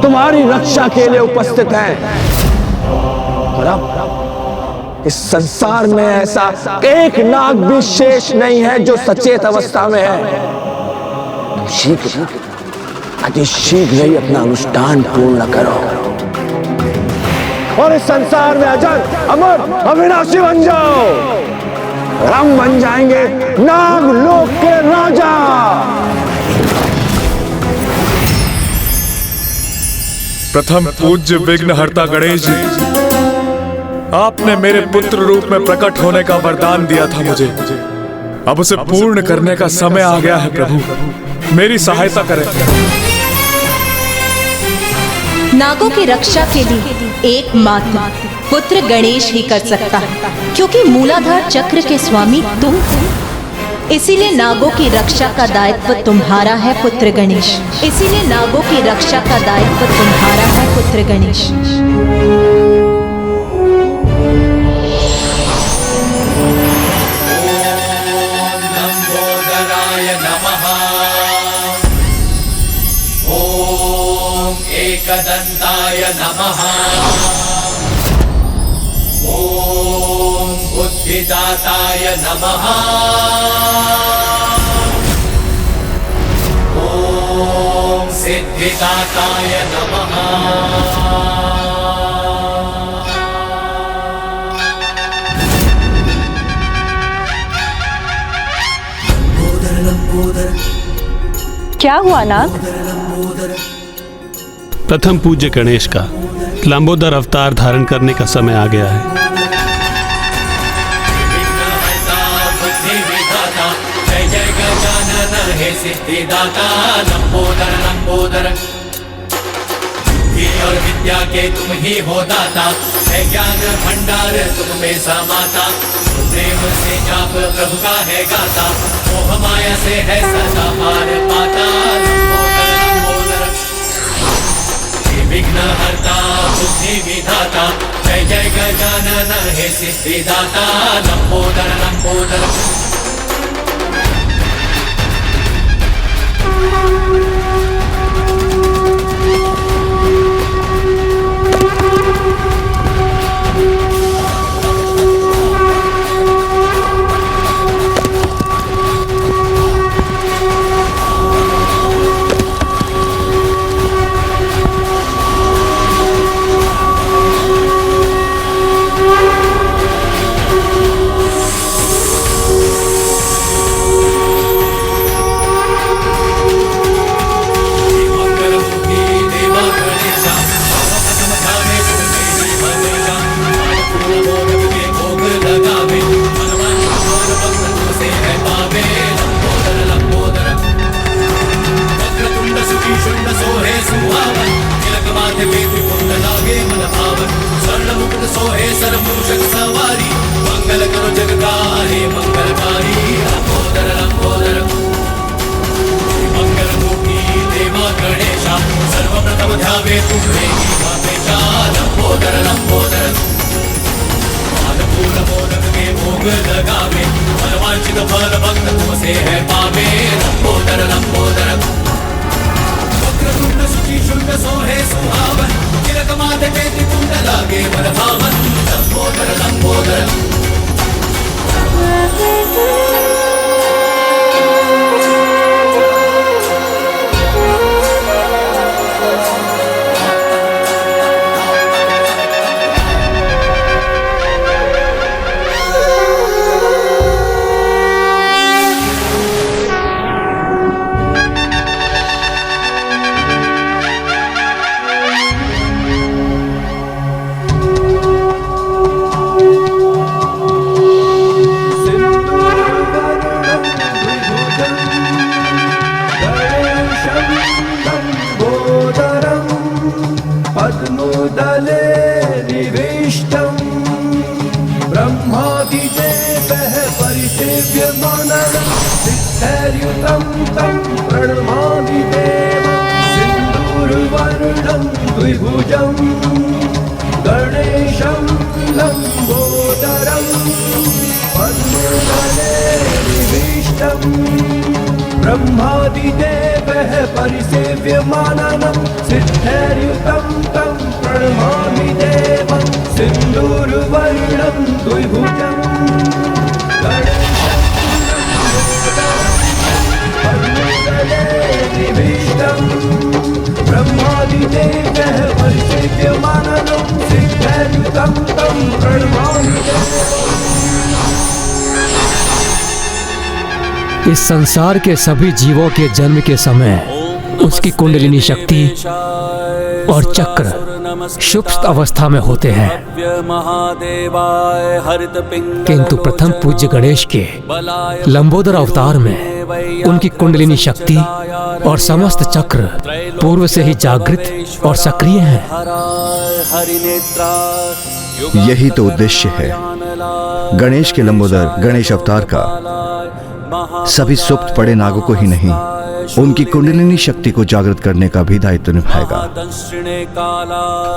Speaker 6: तुम्हारी रक्षा के लिए उपस्थित हैं। और अब इस संसार में ऐसा एक नाग भी शेष नहीं है जो सचेत अवस्था में है। तुम शीघ्र अति शीघ्र ही अपना अनुष्ठान पूर्ण करो और इस संसार में अजर अमर अविनाशी बन जाओ। हम बन जाएंगे नागलोक के राजा।
Speaker 9: प्रथम पूज्य विघ्नहर्ता गणेश जी, आपने मेरे पुत्र रूप में प्रकट होने का वरदान दिया था मुझे। अब उसे पूर्ण करने का समय आ गया है। प्रभु मेरी सहायता करें।
Speaker 3: नागों की रक्षा के लिए एकमात्र पुत्र गणेश ही कर सकता है, क्योंकि मूलाधार चक्र के स्वामी तुम हो। इसीलिए नागों की रक्षा का दायित्व तुम्हारा है पुत्र गणेश। इसीलिए नागों की रक्षा का दायित्व तुम्हारा है पुत्र गणेश।
Speaker 14: एकदन्ताय नमः। ओम बुद्धिदाताय नमः। ओम सिद्धिदाताय नमः।
Speaker 15: क्या हुआ नाग?
Speaker 5: प्रथम पूज्य गणेश का लंबोदर अवतार धारण करने का समय आ गया है।
Speaker 14: जय जय गजानन हे सिद्धिदाता लंबोदर लंबोदर। और विद्या के तुम ही हो दाता, है ज्ञान भंडार तुम में समाता। प्रेम से जाप प्रभु का है गाता, मोह माया से है सदा पार पाता। विघ्न हरता बुद्धि विधाता, जय जय गजानन हे सिद्धिदाता। लंबोदर लंबोदर
Speaker 16: इस संसार के सभी जीवों के जन्म के समय उसकी कुंडलिनी शक्ति और चक्र सुप्त अवस्था में होते हैं, किंतु प्रथम पूज्य गणेश के लंबोदर अवतार में उनकी कुंडलिनी शक्ति और समस्त चक्र पूर्व से ही जागृत और सक्रिय हैं।
Speaker 17: यही तो उद्देश्य है गणेश के लंबोदर गणेश अवतार का। सभी सुप्त पड़े नागों को ही नहीं, उनकी कुंडलिनी शक्ति को जागृत करने का भी दायित्व निभाएगा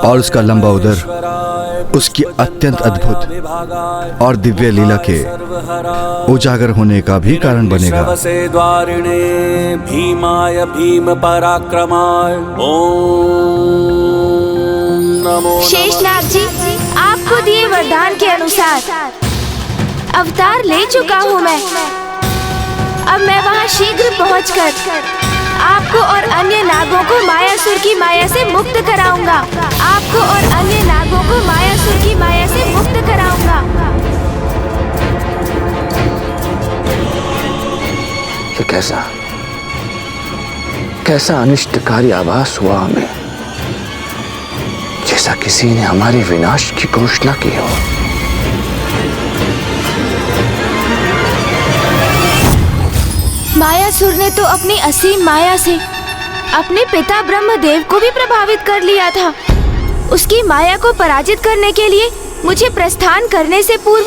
Speaker 17: और उसका लंबा उदर उसकी अत्यंत अद्भुत और दिव्य लीला के उजागर होने का भी कारण बनेगा।
Speaker 18: भीमाय भीम पराक्रमाय ओम नमो।
Speaker 12: शेषनाग जी, आपको दिए वरदान के अनुसार अवतार ले चुका हूँ मैं। अब मैं वहाँ शीघ्र पहुँचकर आपको और अन्य नागों को मायासुर की माया से मुक्त कराऊंगा। आपको और अन्य नागों को मायासुर की माया से मुक्त कराऊंगा।
Speaker 2: ये कैसा अनिष्टकारी आभास हुआ हमें, जैसा किसी ने हमारे विनाश की घोषणा की हो।
Speaker 12: मायासुर ने तो अपनी असीम माया से अपने पिता ब्रह्मदेव को भी प्रभावित कर लिया था। उसकी माया को पराजित करने के लिए मुझे प्रस्थान करने से पूर्व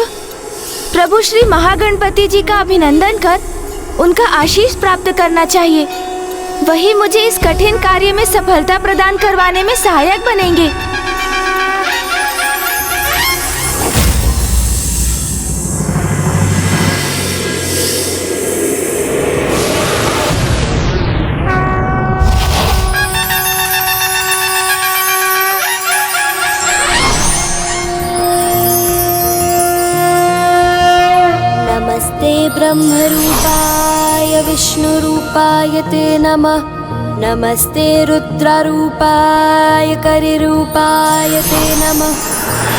Speaker 12: प्रभु श्री महागणपति जी का अभिनंदन कर उनका आशीष प्राप्त करना चाहिए। वही मुझे इस कठिन कार्य में सफलता प्रदान करवाने में सहायक बनेंगे।
Speaker 19: नमस्ते ब्रह्मरूपाय विष्णुरूपाय ते नमः। नमस्ते रुद्ररूपाय करिरूपाय ते नमः।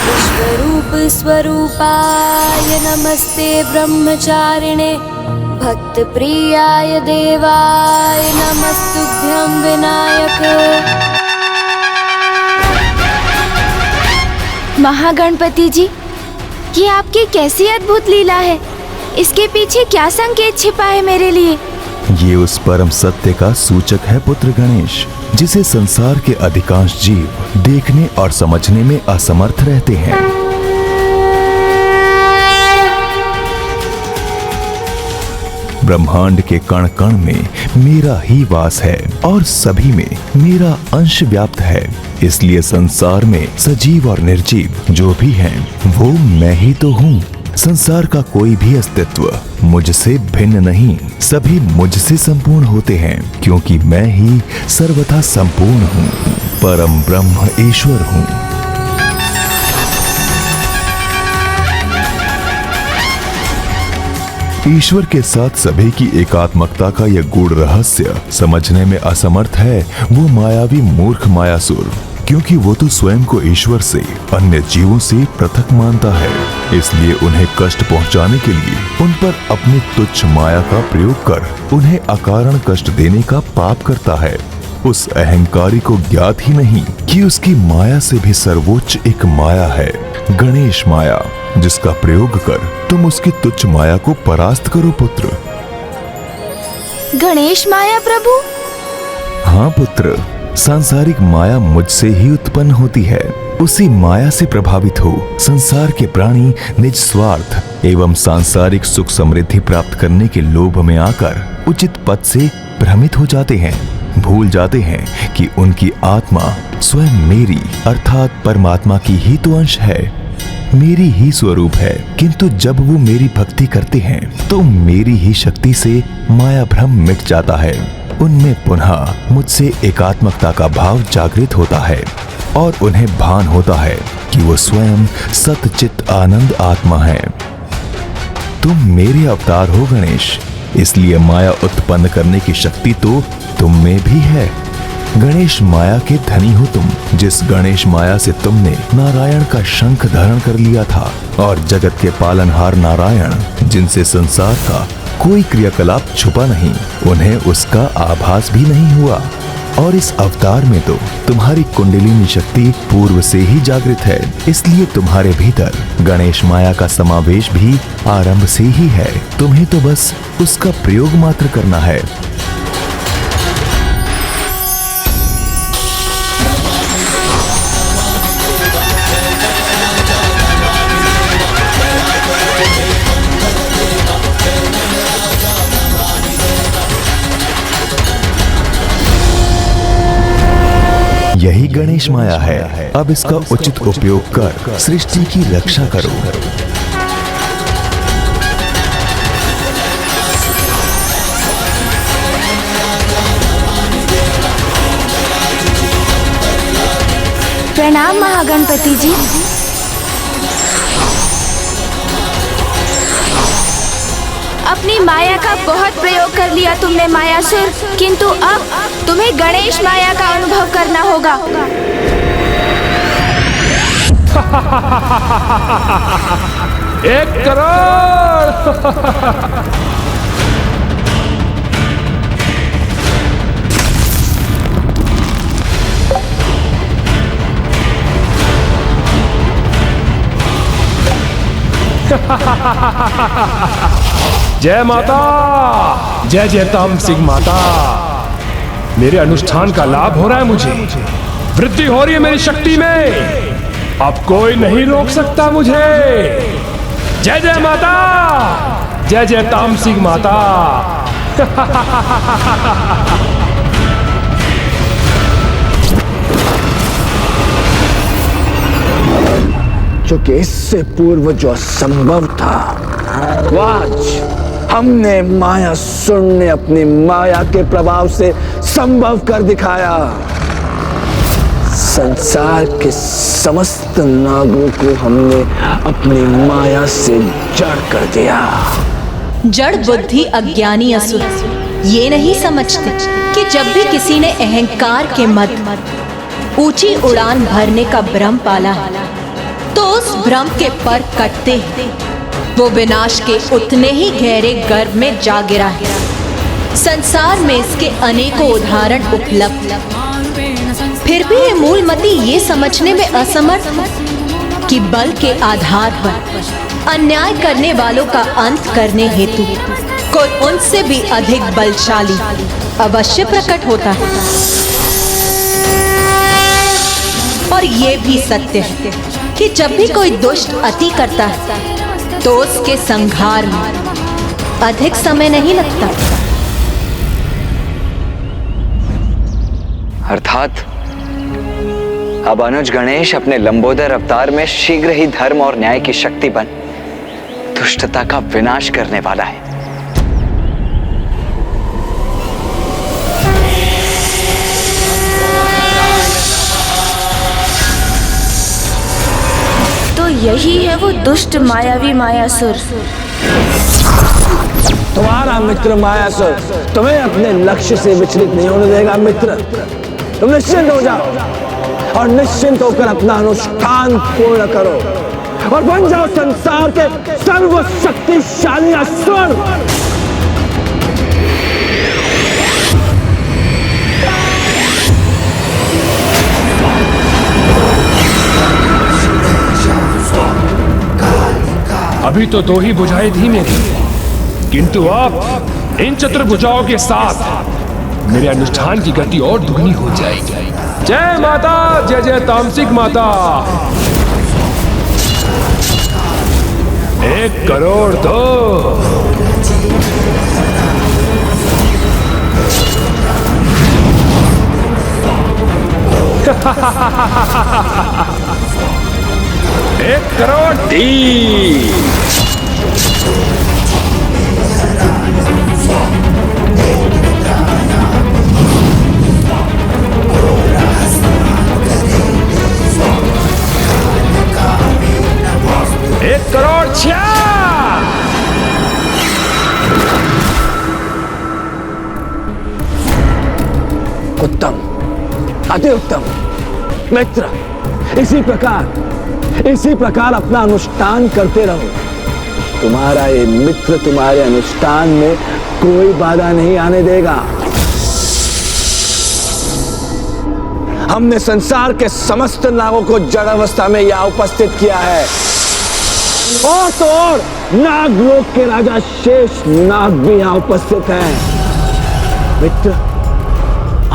Speaker 19: विश्वरूप स्वरूपाय नमस्ते ब्रह्मचारिणे भक्तप्रियाय देवाय नमस्तुभ्यं विनायक।
Speaker 12: महागणपति जी, ये आपकी कैसी अद्भुत लीला है। इसके पीछे क्या संकेत छिपा है मेरे लिए?
Speaker 20: ये उस परम सत्य का सूचक है पुत्र गणेश, जिसे संसार के अधिकांश जीव देखने और समझने में असमर्थ रहते हैं। ब्रह्मांड के कण कण में मेरा ही वास है और सभी में मेरा अंश व्याप्त है। इसलिए संसार में सजीव और निर्जीव जो भी हैं, वो मैं ही तो हूँ। संसार का कोई भी अस्तित्व मुझसे भिन्न नहीं, सभी मुझसे संपूर्ण होते हैं, क्योंकि मैं ही सर्वथा संपूर्ण हूँ, परम ब्रह्म ईश्वर हूँ। ईश्वर के साथ सभी की एकात्मकता का यह गूढ़ रहस्य समझने में असमर्थ है वो मायावी मूर्ख मायासुर, क्योंकि वो तो स्वयं को ईश्वर से अन्य जीवों से पृथक मानता है। इसलिए उन्हें कष्ट पहुंचाने के लिए उन पर अपनी तुच्छ माया का प्रयोग कर उन्हें अकारण कष्ट देने का पाप करता है। उस अहंकारी को ज्ञात ही नहीं कि उसकी माया से भी सर्वोच्च एक माया है, गणेश माया, जिसका प्रयोग कर तुम उसकी तुच्छ माया को परास्त करो पुत्र।
Speaker 12: गणेश माया प्रभु?
Speaker 20: हाँ पुत्र, सांसारिक माया मुझसे ही उत्पन्न होती है। उसी माया से प्रभावित हो संसार के प्राणी निज स्वार्थ एवं सांसारिक सुख समृद्धि प्राप्त करने के लोभ में आकर उचित पद से भ्रमित हो जाते हैं, भूल जाते हैं कि उनकी आत्मा स्वयं मेरी अर्थात परमात्मा की ही तो अंश है, मेरी ही स्वरूप है। किंतु जब वो मेरी भक्ति करते हैं तो मेरी ही शक्ति से माया भ्रम मिट जाता है। उनमें पुनः मुझसे एकात्मकता का भाव जागृत होता है और उन्हें भान होता है कि वो स्वयं सतचित आनंद आत्मा है। तुम मेरे अवतार हो गणेश, इसलिए माया उत्पन्न करने की शक्ति तो तुम में भी है। गणेश माया के धनी हो तुम, जिस गणेश माया से तुमने नारायण का शंख धारण कर लिया था, और जगत के पालनहार नारायण, जिनसे संसार का कोई क्रियाकलाप छुपा नहीं, उन्हें उसका आभास भी नहीं हुआ। और इस अवतार में तो तुम्हारी कुंडलिनी शक्ति पूर्व से ही जागृत है, इसलिए तुम्हारे भीतर गणेश माया का समावेश भी आरंभ से ही है। तुम्हें तो बस उसका प्रयोग मात्र करना है। यही गणेश माया है। अब इसका उचित उपयोग कर सृष्टि की रक्षा करो।
Speaker 12: प्रणाम महागणपति जी। अपनी माया का बहुत प्रयोग कर लिया तुमने मायासुर, किंतु अब तुम्हें गणेश माया का अनुभव करना होगा।
Speaker 11: 1 करोड़। जय माता, जय जय ताम सिंह माता। मेरे अनुष्ठान का लाभ हो रहा है मुझे। वृद्धि हो रही है मेरी शक्ति में। अब कोई नहीं रोक सकता मुझे। जय जय माता, जय जय तामसिक माता।
Speaker 6: क्योंकि इससे पूर्व जो असंभव था, वो आज हमने मायासुर ने अपनी माया के प्रभाव से संभव कर दिखाया। संसार के समस्त नागों को हमने अपनी माया से जड़ कर दिया।
Speaker 3: जड़ बुद्धि अज्ञानी असुर ये नहीं समझते कि जब भी किसी ने अहंकार के मद ऊंची उड़ान भरने का भ्रम पाला तो उस भ्रम के पर कटते ही वो विनाश के उतने ही गहरे गर्भ में जा गिरा है। संसार में इसके अनेकों उदाहरण उपलब्ध, फिर भी ये मूलमती ये समझने में असमर्थ है कि बल के आधार पर अन्याय करने वालों का अंत करने हेतु कोई उनसे भी अधिक बलशाली अवश्य प्रकट होता है। और ये भी सत्य है कि जब भी कोई दुष्ट अति करता है तो उसके संहार में अधिक समय नहीं लगता।
Speaker 2: अर्थात अब अनुज गणेश अपने लंबोदर अवतार में शीघ्र ही धर्म और न्याय की शक्ति बन दुष्टता का विनाश करने वाला है।
Speaker 12: तो यही है वो दुष्ट मायावी मायासुर।
Speaker 6: तुम्हारा मित्र मायासुर तुम्हें अपने लक्ष्य से विचलित नहीं होने देगा। मित्र, तुम निश्चिंत हो जाओ और निश्चिंत होकर अपना अनुष्ठान पूर्ण करो और बन जाओ संसार के सर्वशक्तिशाली असुर।
Speaker 11: अभी तो 2 ही भुजाएं थी मेरी, किंतु अब इन चतुर्भुजाओं के साथ मेरे अनुष्ठान की गति और दुगनी हो जाएगी। जय माता, जय जय तामसिक माता। 1 करोड़ दो। एक करोड़ 30। एक करोड़ 6।
Speaker 6: उत्तम, अति उत्तम। मित्र, इसी प्रकार अपना अनुष्ठान करते रहो। तुम्हारा ये मित्र तुम्हारे अनुष्ठान में कोई बाधा नहीं आने देगा। हमने संसार के समस्त नागों को जड़ अवस्था में यहाँ उपस्थित किया है। और तो और नागलोक के राजा शेष नाग भी यहाँ उपस्थित हैं। मित्र,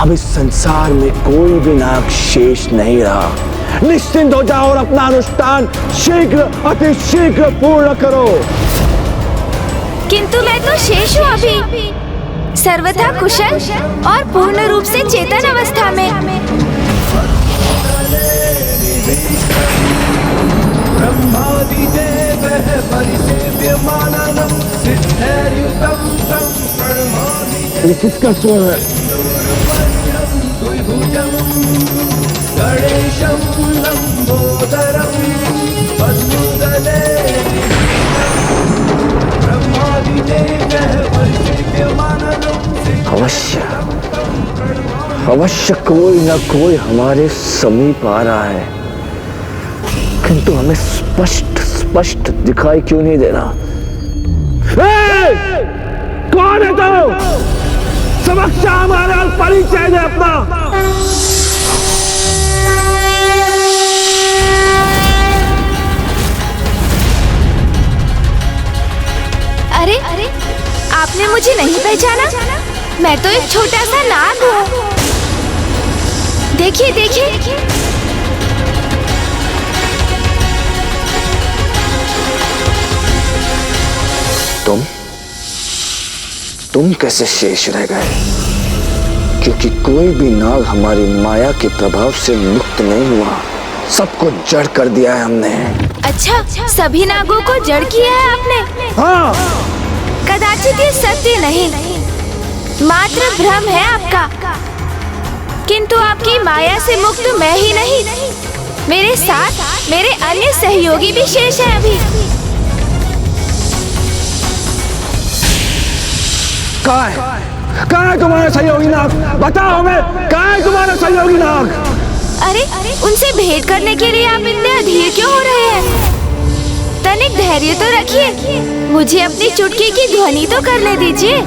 Speaker 6: अब इस संसार में कोई भी नाग शेष नहीं रहा। निश्चिंत हो जाओ और अपना अनुष्ठान शीघ्र, अति शीघ्र पूर्ण करो।
Speaker 12: किंतु मैं तो शेष हूँ अभी, सर्वथा कुशल और पूर्ण रूप से चेतन अवस्था में।
Speaker 6: ये किसका स्वर है? अवश्य कोई न कोई हमारे समीप आ रहा है, किंतु हमें स्पष्ट दिखाई क्यों नहीं दे रहा? कौन है तू? समक्ष हमारा परिचय दे अपना।
Speaker 12: अरे, आपने मुझे नहीं पहचाना? मैं तो एक छोटा सा नाग हूँ। देखिए देखिए,
Speaker 6: तुम कैसे शेष रह गए? क्योंकि कोई भी नाग हमारी माया के प्रभाव से मुक्त नहीं हुआ। सबको जड़ कर दिया है हमने।
Speaker 12: अच्छा, सभी नागों को जड़ किया है आपने?
Speaker 6: हाँ।
Speaker 12: कदाचित ये सत्य नहीं, मात्र भ्रम है आपका। किंतु आपकी माया से मुक्त मैं ही नहीं, मेरे साथ मेरे अन्य सहयोगी भी शेष हैं अभी।
Speaker 6: कहाँ है तुम्हारे सहयोगी नाग? बताओ हमें, कहाँ है तुम्हारे सहयोगी नाग?
Speaker 12: अरे उनसे भेंट करने के लिए आप इतने अधीर क्यों हो रहे हैं? तनिक धैर्य तो रखिए, मुझे अपनी चुटकी की ध्वनि तो करने दीजिए।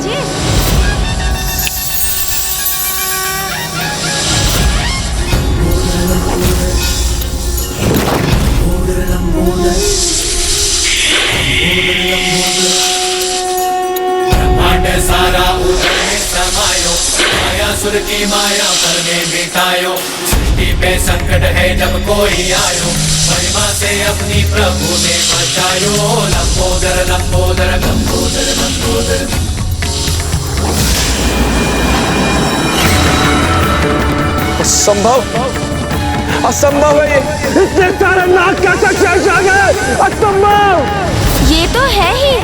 Speaker 14: सारा उदर में समायो, मायासुर की माया पर में मिटायो। सृष्टि पे संकट है जब कोई आयो, महिमा से अपनी प्रभु ने बचायो। लंबोदर लंबोदर लंबोदर लंबोदर।
Speaker 6: असंभव है ये, इतने सारे नाग कैसे शेष आ गए? असंभव।
Speaker 12: ये तो है ही,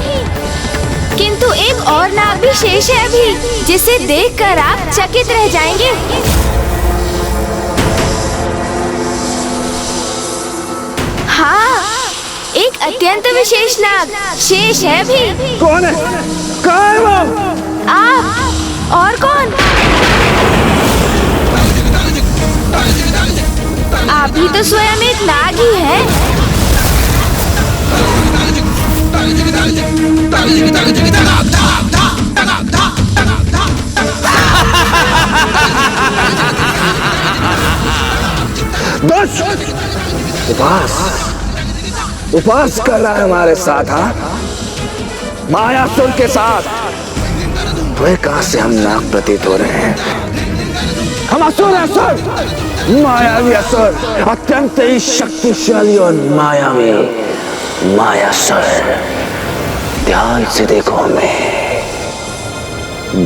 Speaker 12: किंतु एक और नाग भी शेष है अभी, जिसे देखकर आप चकित रह जाएंगे। हाँ, एक अत्यंत विशेष नाग शेष है भी।
Speaker 6: कौन है? कहाँ है वो?
Speaker 12: आप और कौन? आप भी तो स्वयं एक नाग ही हैं।
Speaker 6: बस उपास कर रहा है हमारे साथ। हाँ, मायासुर के साथ। वह कहाँ से हम नाग प्रतीत हो रहे हैं? हम असुर हैं, असुर, मायावी असुर, अत्यंत ही शक्तिशाली और मायावी मायासुर। ध्यान से देखो हमें,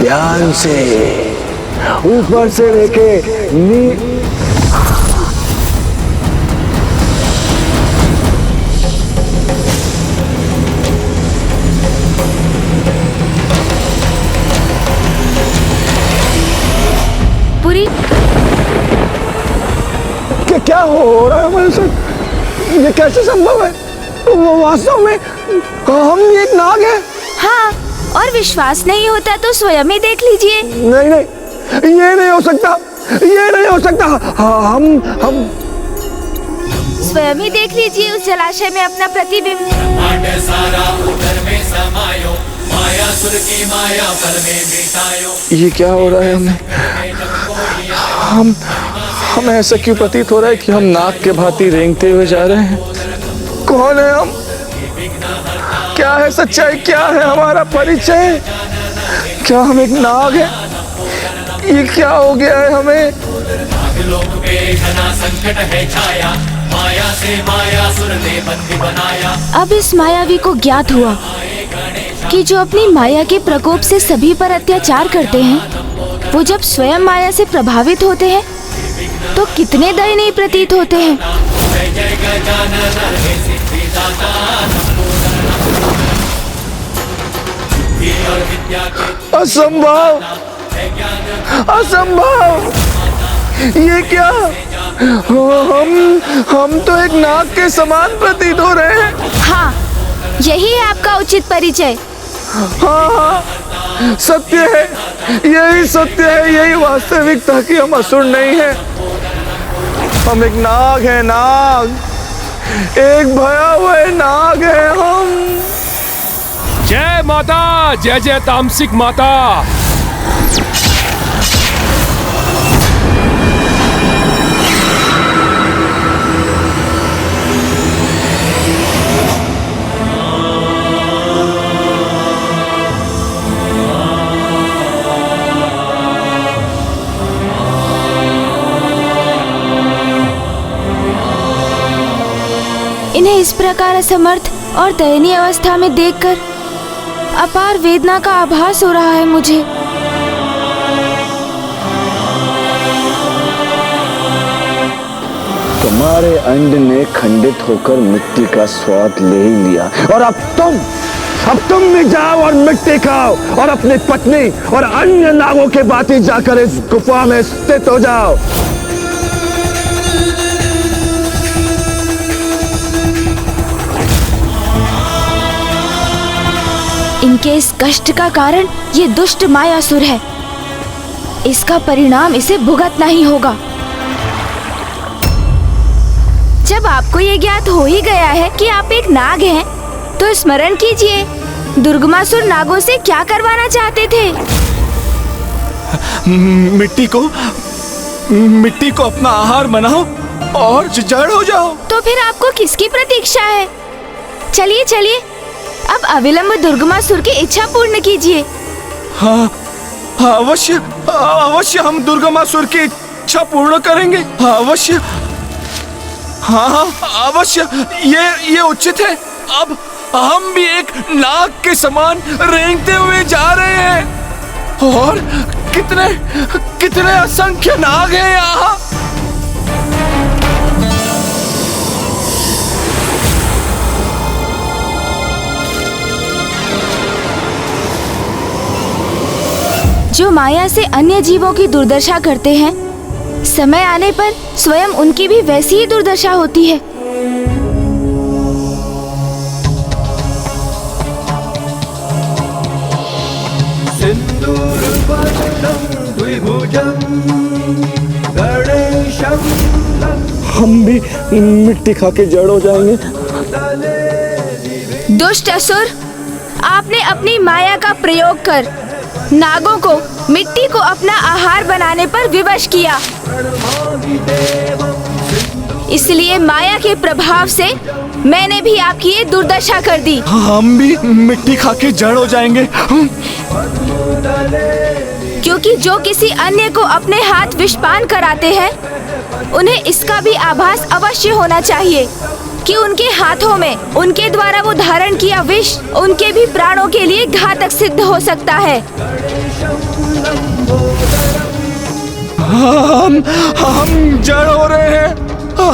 Speaker 6: ध्यान से, ऊपर से लेके
Speaker 12: पूरी
Speaker 6: क्या हो रहा है हमारे साथ? ये कैसे संभव है? वो वास्तव में हम एक नाग हैं।
Speaker 12: हाँ, और विश्वास नहीं होता तो स्वयं ही देख लीजिए।
Speaker 6: नहीं, ये नहीं हो सकता, ये नहीं हो सकता। हम
Speaker 12: स्वयं ही देख लीजिए उस जलाशय में अपना प्रतिबिंब।
Speaker 14: सारा उदर में समायो, मायासुर की माया पर में मिटायो।
Speaker 6: ये क्या हो रहा है हमें ऐसा क्यों प्रतीत हो रहा है कि हम नाग के भांति रेंगते हुए जा रहे हैं? कौन है हम? क्या है सच्चाई? क्या है हमारा परिचय? क्या हम एक नाग हैं? ये क्या हो गया है हमें?
Speaker 14: लोक पे घना संकट है छाया, माया से मायासुर ने बंदी बनाया।
Speaker 12: अब इस मायावी को ज्ञात हुआ कि जो अपनी माया के प्रकोप से सभी पर अत्याचार करते हैं, वो जब स्वयं माया से प्रभावित होते हैं तो कितने दयनीय प्रतीत होते हैं।
Speaker 6: असंभव, असंभव। ये क्या? हम तो एक नाग के समान प्रतीत हो रहे हैं।
Speaker 12: हाँ, यही है आपका उचित परिचय।
Speaker 6: हाँ, सत्य है, यही सत्य है, यही वास्तविकता कि हम असुर नहीं हैं। हम एक नाग हैं, नाग, एक भयावह नाग है हम।
Speaker 13: जय माता, जय जय तामसिक माता।
Speaker 12: इन्हें इस प्रकार असमर्थ और दयनीय अवस्था में देखकर अपार वेदना का आभास हो रहा है मुझे।
Speaker 6: तुम्हारे अंड ने खंडित होकर मिट्टी का स्वाद ले ही लिया और अब तुम भी जाओ और मिट्टी खाओ और अपनी पत्नी और अन्य नागों के बाती जाकर इस गुफा में स्थित हो जाओ।
Speaker 12: इनके इस कष्ट का कारण ये दुष्ट मायासुर है। इसका परिणाम इसे भुगतना ही होगा। जब आपको ये ज्ञात हो ही गया है कि आप एक नाग हैं, तो स्मरण कीजिए दुर्गमासुर नागों से क्या करवाना चाहते थे।
Speaker 13: मिट्टी को अपना आहार बनाओ और जड़ हो जाओ।
Speaker 12: तो फिर आपको किसकी प्रतीक्षा है? चलिए चलिए, अब अविलंब दुर्गमासुर की इच्छा पूर्ण कीजिए।
Speaker 13: हाँ, अवश्य हम दुर्गमासुर की इच्छा पूर्ण करेंगे। अवश्य, हाँ अवश्य, ये उचित है। अब हम भी एक नाग के समान रेंगते हुए जा रहे हैं और कितने असंख्य नाग हैं यहाँ।
Speaker 12: जो माया से अन्य जीवों की दुर्दशा करते हैं, समय आने पर स्वयं उनकी भी वैसी ही दुर्दशा होती है।
Speaker 6: हम भी मिट्टी खा के जड़ हो जाएंगे।
Speaker 12: दुष्ट असुर, आपने अपनी माया का प्रयोग कर नागों को मिट्टी को अपना आहार बनाने पर विवश किया। इसलिए माया के प्रभाव से मैंने भी आपकी ये दुर्दशा कर दी।
Speaker 13: हम भी मिट्टी खा के जड़ हो जाएंगे।
Speaker 12: क्योंकि जो किसी अन्य को अपने हाथ विषपान कराते हैं, उन्हें इसका भी आभास अवश्य होना चाहिए कि उनके हाथों में उनके द्वारा वो धारण किया विष उनके भी प्राणों के लिए घातक सिद्ध हो सकता है।
Speaker 13: हम जड़ हो रहे हैं।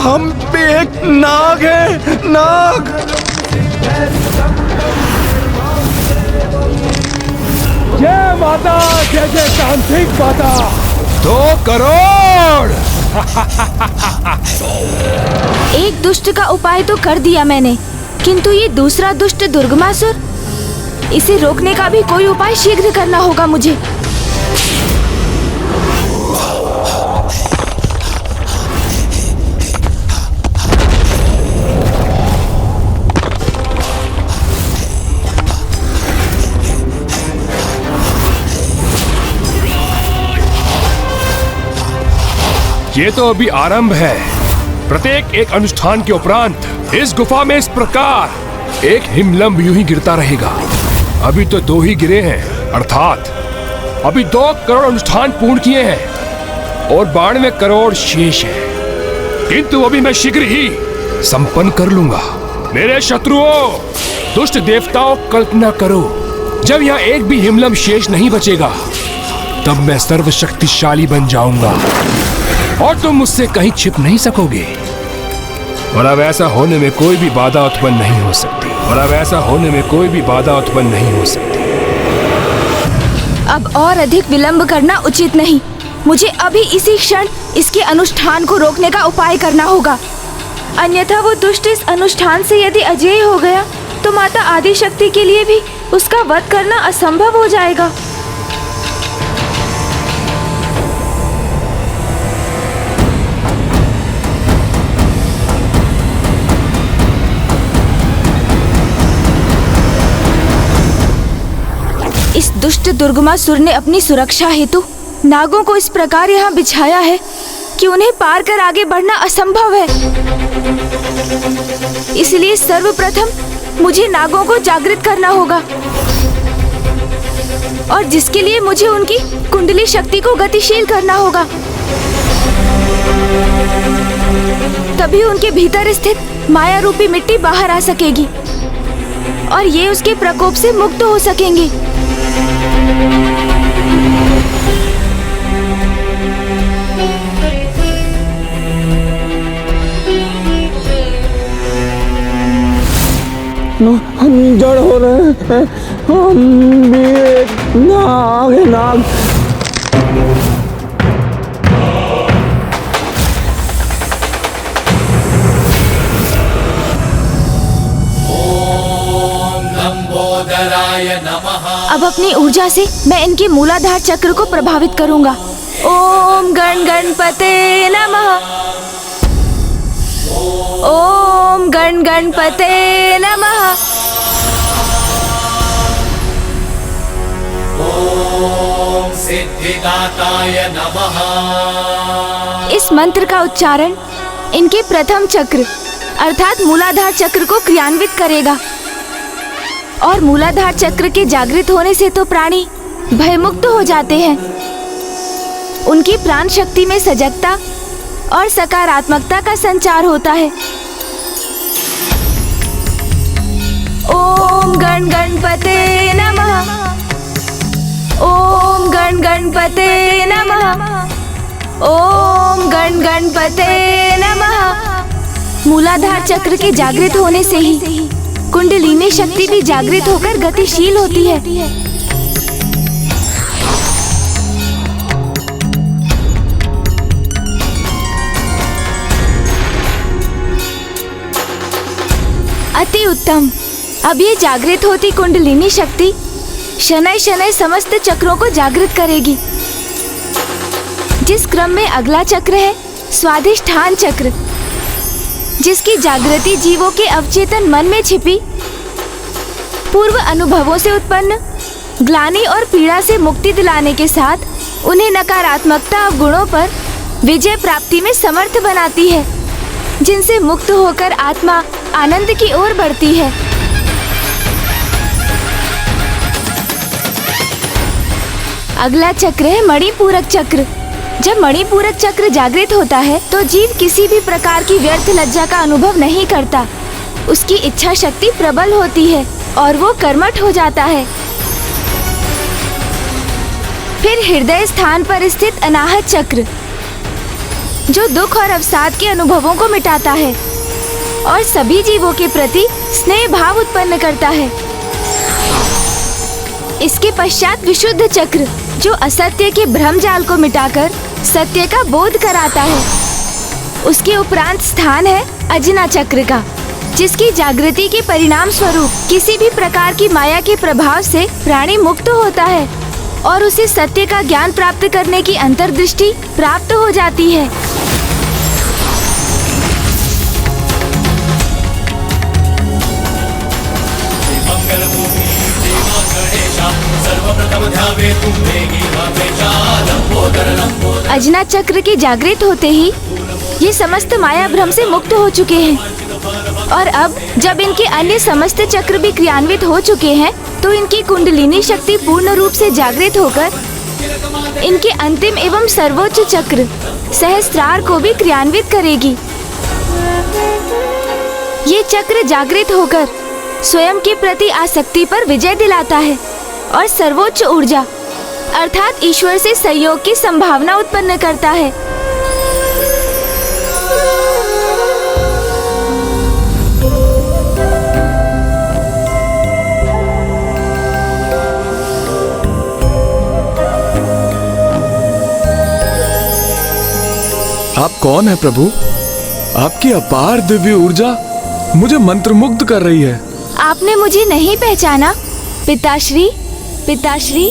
Speaker 13: हम भी एक नाग है। नाग।
Speaker 11: जय माता, जय जय तांत्रिक माता। 2 करोड़।
Speaker 12: एक दुष्ट का उपाय तो कर दिया मैंने, किंतु ये दूसरा दुष्ट दुर्गमासुर, इसे रोकने का भी कोई उपाय शीघ्र करना होगा मुझे।
Speaker 11: ये तो अभी आरंभ है। प्रत्येक एक अनुष्ठान के उपरांत इस गुफा में इस प्रकार एक हिमलंब यूं ही गिरता रहेगा। अभी तो 2 ही गिरे हैं, अर्थात अभी 2 करोड़ अनुष्ठान पूर्ण किए हैं और 92 करोड़ शेष है। किंतु अभी मैं शीघ्र ही संपन्न कर लूंगा। मेरे शत्रुओं, दुष्ट देवताओं, कल्पना करो, जब यहाँ एक भी हिमलंब शेष नहीं बचेगा, तब मैं सर्वशक्तिशाली बन जाऊंगा और तुम मुझसे कहीं छिप नहीं सकोगे। और अब ऐसा होने में कोई भी बाधा उत्पन्न नहीं हो सकती।
Speaker 12: अब और अधिक विलंब करना उचित नहीं। मुझे अभी इसी क्षण इसके अनुष्ठान को रोकने का उपाय करना होगा। अन्यथा वो दुष्ट इस अनुष्ठान से यदि अजेय हो गया, तो माता आदिशक्ति के लिए भी उसका वध करना असंभव हो जाएगा। इस दुष्ट दुर्गमासुर ने अपनी सुरक्षा हेतु नागों को इस प्रकार यहाँ बिछाया है कि उन्हें पार कर आगे बढ़ना असंभव है। इसलिए सर्वप्रथम मुझे नागों को जागृत करना होगा, और जिसके लिए मुझे उनकी कुंडली शक्ति को गतिशील करना होगा। तभी उनके भीतर स्थित माया रूपी मिट्टी बाहर आ सकेगी और ये उसके प्रकोप से मुक्त हो सकेंगे।
Speaker 6: हम जड़ हो रहे हैं, हम भी एक नाग है, नाग।
Speaker 12: अब अपनी ऊर्जा से मैं इनके मूलाधार चक्र को प्रभावित करूंगा। ओम गण गणपते नमः। ओम गण गणपते नमः।
Speaker 14: ओम सिद्धिदाताय नमः।
Speaker 12: इस मंत्र का उच्चारण इनके प्रथम चक्र अर्थात मूलाधार चक्र को क्रियान्वित करेगा और मूलाधार चक्र के जागृत होने से तो प्राणी भयमुक्त हो जाते हैं। उनकी प्राण शक्ति में सजगता और सकारात्मकता का संचार होता है। ओम गण गणपते नमः। ओम गण गणपते नमः। ओम गण गणपते नमः। मूलाधार चक्र के जागृत होने से ही कुंडलिनी शक्ति भी जागृत होकर गतिशील होती है। अति उत्तम। अब ये जागृत होती कुंडलिनी शक्ति शनैः शनैः समस्त चक्रों को जागृत करेगी। जिस क्रम में अगला चक्र है स्वाधिष्ठान चक्र, जिसकी जागृति जीवों के अवचेतन मन में छिपी पूर्व अनुभवों से उत्पन्न ग्लानि और पीड़ा से मुक्ति दिलाने के साथ उन्हें नकारात्मकता और गुणों पर विजय प्राप्ति में समर्थ बनाती है, जिनसे मुक्त होकर आत्मा आनंद की ओर बढ़ती है। अगला चक्र है मणिपूरक चक्र। जब मणिपूरक चक्र जागृत होता है तो जीव किसी भी प्रकार की व्यर्थ लज्जा का अनुभव नहीं करता। उसकी इच्छा शक्ति प्रबल होती है और वो कर्मठ हो जाता है। फिर हृदय स्थान पर स्थित अनाहत चक्र, जो दुख और अवसाद के अनुभवों को मिटाता है और सभी जीवों के प्रति स्नेह भाव उत्पन्न करता है। इसके पश्चात विशुद्ध चक्र, जो असत्य के भ्रम जाल को मिटाकर सत्य का बोध कराता है। उसके उपरांत स्थान है अजना चक्र का, जिसकी जागृति के परिणाम स्वरूप किसी भी प्रकार की माया के प्रभाव से प्राणी मुक्त होता है और उसे सत्य का ज्ञान प्राप्त करने की अंतर्दृष्टि प्राप्त हो जाती है। अजना चक्र के जागृत होते ही ये समस्त माया भ्रम से मुक्त हो चुके हैं और अब जब इनके अन्य समस्त चक्र भी क्रियान्वित हो चुके हैं तो इनकी कुंडलिनी शक्ति पूर्ण रूप से जागृत होकर इनके अंतिम एवं सर्वोच्च चक्र सहस्त्रार को भी क्रियान्वित करेगी। ये चक्र जागृत होकर स्वयं के प्रति आसक्ति पर विजय दिलाता है और सर्वोच्च ऊर्जा अर्थात ईश्वर से सहयोग की संभावना उत्पन्न करता है।
Speaker 9: आप कौन है प्रभु? आपकी अपार दिव्य ऊर्जा मुझे मंत्रमुग्ध कर रही है।
Speaker 12: आपने मुझे नहीं पहचाना? पिताश्री, पिताश्री,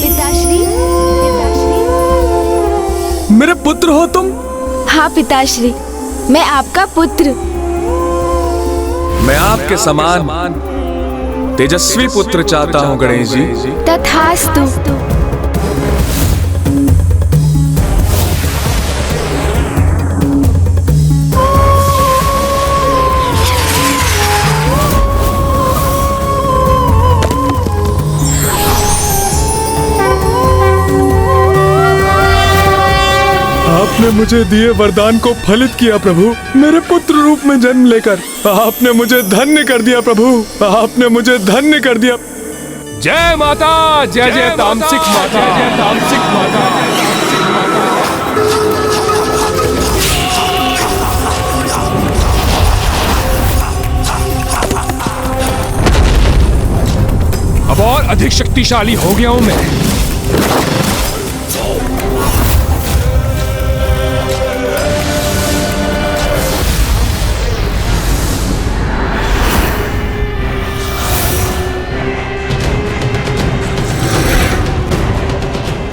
Speaker 12: पिताश्री, पिताश्री।
Speaker 9: मेरे पुत्र हो तुम?
Speaker 12: हाँ पिताश्री, मैं आपका पुत्र।
Speaker 9: मैं आपके समान तेजस्वी पुत्र चाहता हूँ गणेश जी।
Speaker 12: तथास्तु।
Speaker 9: आपने आपने मुझे दिए वरदान को फलित किया प्रभु। मेरे पुत्र रूप में जन्म लेकर आपने मुझे धन्य कर दिया प्रभु, आपने मुझे धन्य कर दिया। जय माता, जय जय तामसिक माता, जय तामसिक माता। अब और अधिक शक्तिशाली हो गया हूं मैं।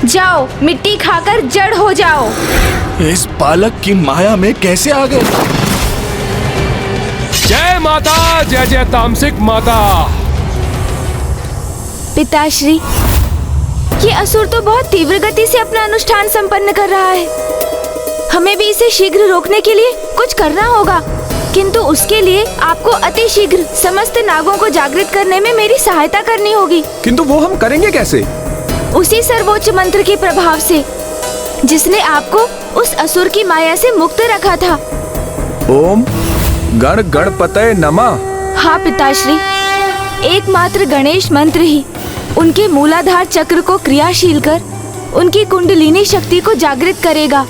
Speaker 12: जाओ, मिट्टी खाकर जड़ हो जाओ।
Speaker 13: इस बालक की माया में कैसे आ गए?
Speaker 9: जय माता, जय जय तामसिक माता।
Speaker 12: पिताश्री, ये असुर तो बहुत तीव्र गति से अपना अनुष्ठान संपन्न कर रहा है। हमें भी इसे शीघ्र रोकने के लिए कुछ करना होगा, किंतु उसके लिए आपको अति शीघ्र समस्त नागों को जागृत करने में मेरी सहायता करनी होगी।
Speaker 13: किंतु वो हम करेंगे कैसे?
Speaker 12: उसी सर्वोच्च मंत्र के प्रभाव से, जिसने आपको उस असुर की माया से मुक्त रखा था।
Speaker 13: ओम गण गणपतये नमः।
Speaker 12: हाँ पिताश्री, एकमात्र गणेश मंत्र ही उनके मूलाधार चक्र को क्रियाशील कर उनकी कुंडलिनी शक्ति को जागृत करेगा,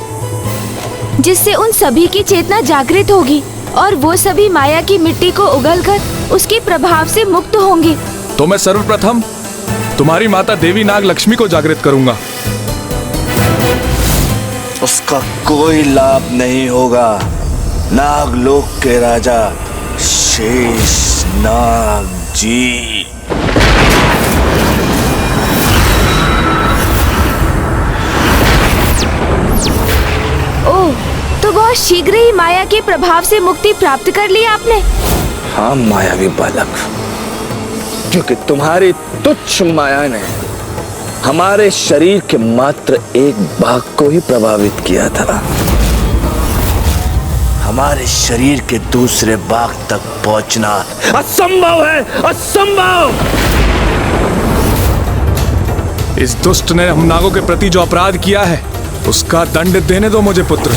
Speaker 12: जिससे उन सभी की चेतना जागृत होगी और वो सभी माया की मिट्टी को उगलकर उसके प्रभाव से मुक्त होंगे।
Speaker 9: तो मैं सर्वप्रथम तुम्हारी माता देवी नाग लक्ष्मी को जागृत करूंगा।
Speaker 7: उसका कोई लाभ नहीं होगा। नागलोक के राजा शेष नाग जी।
Speaker 12: ओह, तो बहुत शीघ्र ही माया के प्रभाव से मुक्ति प्राप्त कर ली आपने।
Speaker 7: हाँ मायावी बालक, क्योंकि तुम्हारी तुच्छ माया ने हमारे शरीर के मात्र एक भाग को ही प्रभावित किया था। हमारे शरीर के दूसरे भाग तक पहुंचना असंभव है, असंभव।
Speaker 9: इस दुष्ट ने हम नागों के प्रति जो अपराध किया है, उसका दंड देने दो मुझे पुत्र।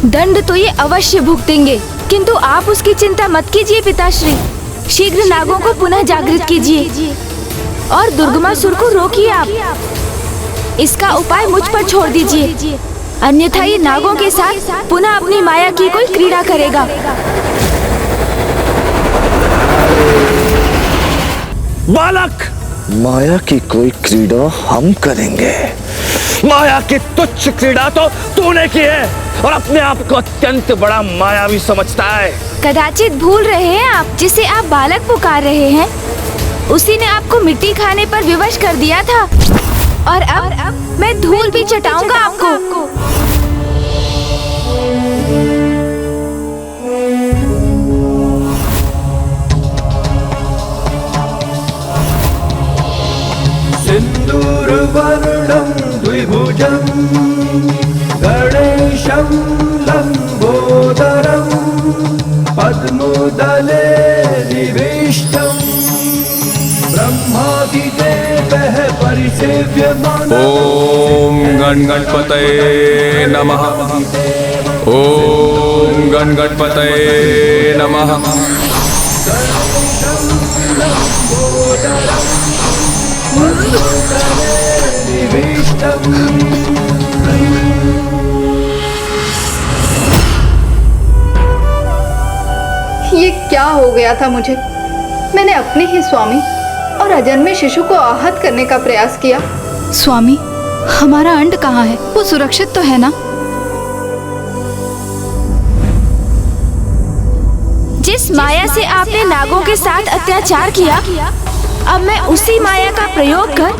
Speaker 12: दंड तो ये अवश्य भुगतेंगे, किंतु आप उसकी चिंता मत कीजिए पिताश्री। शीघ्र नागों को पुनः जागृत कीजिए और दुर्गमासुर को रोकिए आप। इसका उपाय मुझ पर छोड़ दीजिए, अन्यथा ये नागों के साथ पुनः अपनी माया की कोई क्रीड़ा करेगा।
Speaker 7: बालक, माया की कोई क्रीड़ा हम करेंगे। माया की तुच्छ क्रीड़ा तो तूने की है और अपने आप को अत्यंत बड़ा मायावी समझता है।
Speaker 12: कदाचित भूल रहे हैं आप, जिसे आप बालक पुकार रहे हैं, उसी ने आपको मिट्टी खाने पर विवश कर दिया था। और अब मैं धूल भी चटाऊंगा आपको।
Speaker 14: सिंदूरवर्णं द्विभुजं गणेशं लंबोदरं पद्मदले निविष्टं ब्रह्मादिदेवः परिसेव्यमानः।
Speaker 9: ओम गण गणपतये नमः। ओम गण गणपतये नमः।
Speaker 21: ये क्या हो गया था मुझे? मैंने अपने ही स्वामी और अजन्मे शिशु को आहत करने का प्रयास किया। स्वामी, हमारा अंड कहाँ है? वो सुरक्षित तो है ना?
Speaker 12: जिस माया से आपने नागों के साथ अत्याचार किया, अब मैं उसी माया का प्रयोग कर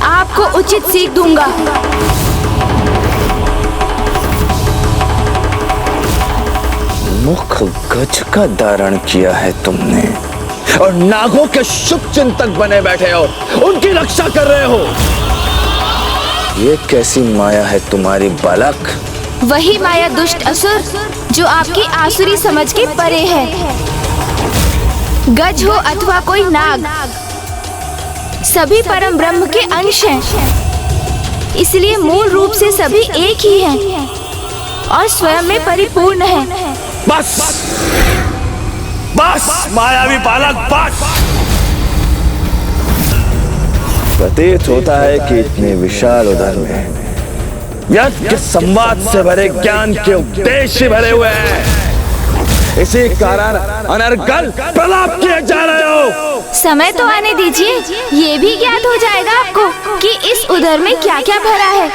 Speaker 12: आपको उचित सीख दूंगा।
Speaker 7: मुख गज का धारण किया है तुमने और नागों के शुभ चिंतक बने बैठे हो, उनकी रक्षा कर रहे हो। ये कैसी माया है तुम्हारी बालक?
Speaker 12: वही माया दुष्ट असुर जो आपकी आसुरी समझ के परे है। गज हो अथवा कोई नाग, सभी परम ब्रह्म के अंश हैं। इसलिए मूल रूप से सभी एक ही हैं। और स्वयं में परिपूर्ण है।
Speaker 6: बस बस मायावी बालक, बस। प्रतीत होता है कि इतने विशाल उदर में व्यर्थ के संवाद से भरे ज्ञान के उद्देश्य भरे हुए हैं। इसी कारण अनर्गल प्रलाप किए जा रहे हो।
Speaker 12: समय तो आने दीजिए, ये भी ज्ञात हो जाएगा आपको कि इस उदर में क्या क्या भरा है।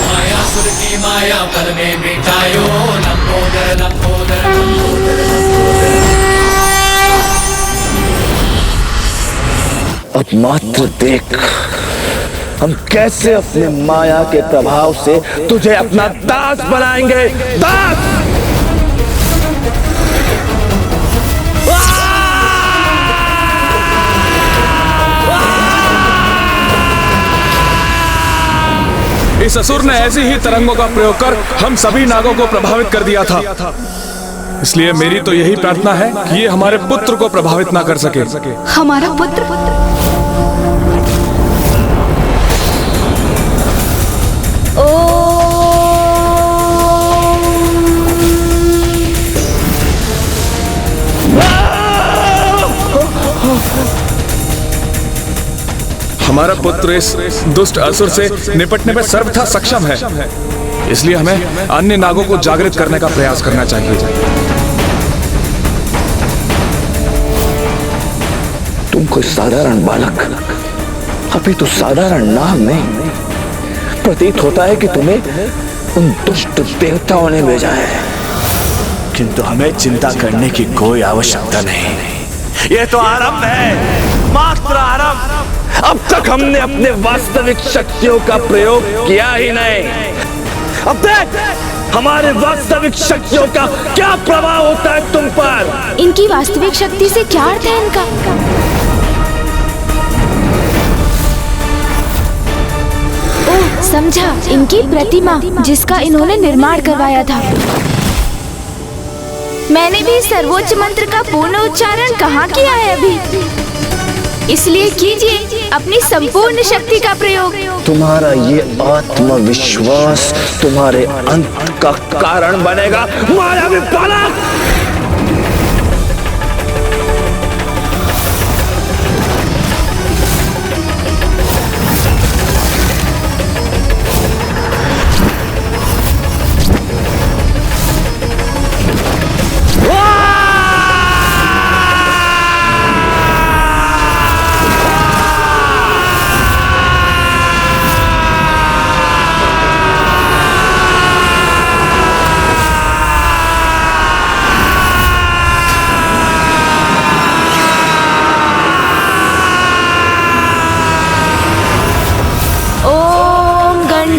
Speaker 14: मायासुर की माया पल में मिटायो, लंबोदर लंबोदर
Speaker 6: अब मात्र देख हम कैसे अपने माया के प्रभाव से तुझे अपना दास बनाएंगे। दास!
Speaker 9: इस असुर ने ऐसी ही तरंगों का प्रयोग कर हम सभी नागों को प्रभावित कर दिया था। इसलिए मेरी तो यही प्रार्थना है कि ये हमारे पुत्र को प्रभावित ना कर सके।
Speaker 21: हमारा पुत्र?
Speaker 9: हमारा पुत्र इस दुष्ट असुर से निपटने में सर्वथा सक्षम है, इसलिए हमें अन्य नागों को जागृत करने का प्रयास करना चाहिए।
Speaker 6: तुम कोई साधारण बालक, अभी तो साधारण नाग नहीं, प्रतीत होता है कि तुम्हें उन दुष्ट देवताओं ने भेजा है। किंतु हमें चिंता करने की कोई आवश्यकता नहीं। ये तो आरंभ है, मात्र आरंभ। अब तक हमने अपने वास्तविक शक्तियों का प्रयोग किया ही नहीं। अब देख हमारे वास्तविक शक्तियों का क्या प्रभाव होता है तुम पर।
Speaker 12: इनकी वास्तविक शक्ति से क्या अर्थ है इनका? ओह, समझा, इनकी प्रतिमा जिसका इन्होंने निर्माण करवाया था। मैंने भी सर्वोच्च मंत्र का पूर्ण उच्चारण कहाँ किया है अभी, इसलिए कीजिए अपनी संपूर्ण शक्ति का प्रयोग।
Speaker 6: तुम्हारा ये आत्मविश्वास तुम्हारे अंत का कारण बनेगा, मायावी बालक।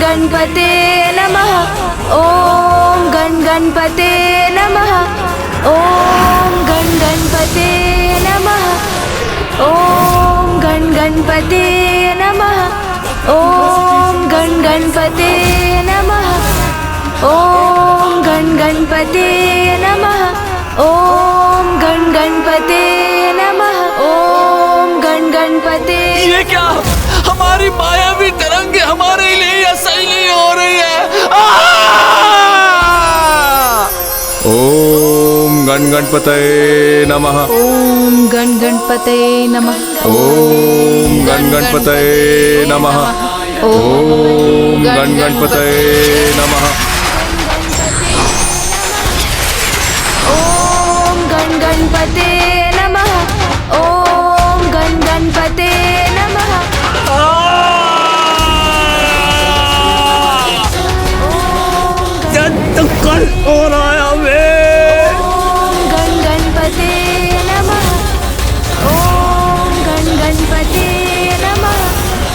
Speaker 12: गणपते नमः। ओम गणपते नमः। ओम गणपते नमः। ओम गणपते नमः। ओम गणपते नमः। ओम गणपते नमः। ओम गणपते नमः। ओम गणपते।
Speaker 13: ये क्या, हमारी मायावी तरंगे हमारे लिए सही नहीं हो रही है।
Speaker 9: ओम गणपतये नमः।
Speaker 21: ओम गणपतये नमः।
Speaker 9: ओम गणपतये नमः। ओम गणपतये नमः।
Speaker 12: ओम गणपते नमः। ओम गणपते नमः।
Speaker 6: कल हो रहा है हमें।
Speaker 12: ओम गणपते नमः। ओम गणपते नमः।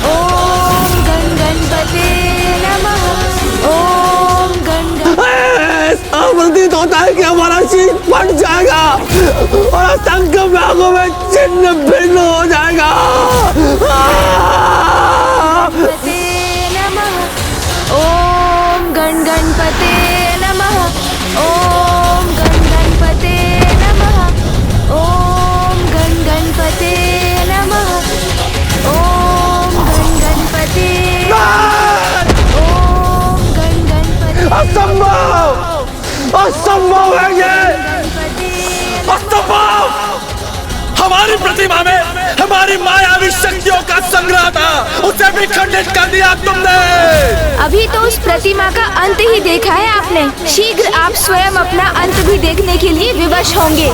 Speaker 12: ओम गणपते नमः। ओम
Speaker 6: ऐसा प्रतीत होता है कि हमारा शीश फट जाएगा और असंख्य भागों में छिन्न भिन्न हो जाएगा।
Speaker 12: ओम गणपते नमः। ओम गणपते नमः। ओम गणपते नमः। ओम
Speaker 6: असंभव, असंभव है ये, असंभव। हमारी प्रतिमा में हमारी मायावी शक्तियों का संग्रह था, उसे भी खंडित कर दिया तुमने।
Speaker 12: अभी तो उस प्रतिमा का अंत ही देखा है आपने, शीघ्र आप स्वयं अपना अंत भी देखने के लिए विवश होंगे।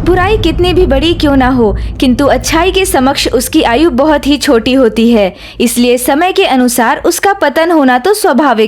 Speaker 12: बुराई कितनी भी बड़ी क्यों ना हो, किंतु अच्छाई के समक्ष उसकी आयु बहुत ही छोटी होती है, इसलिए समय के अनुसार उसका पतन होना तो स्वाभाविक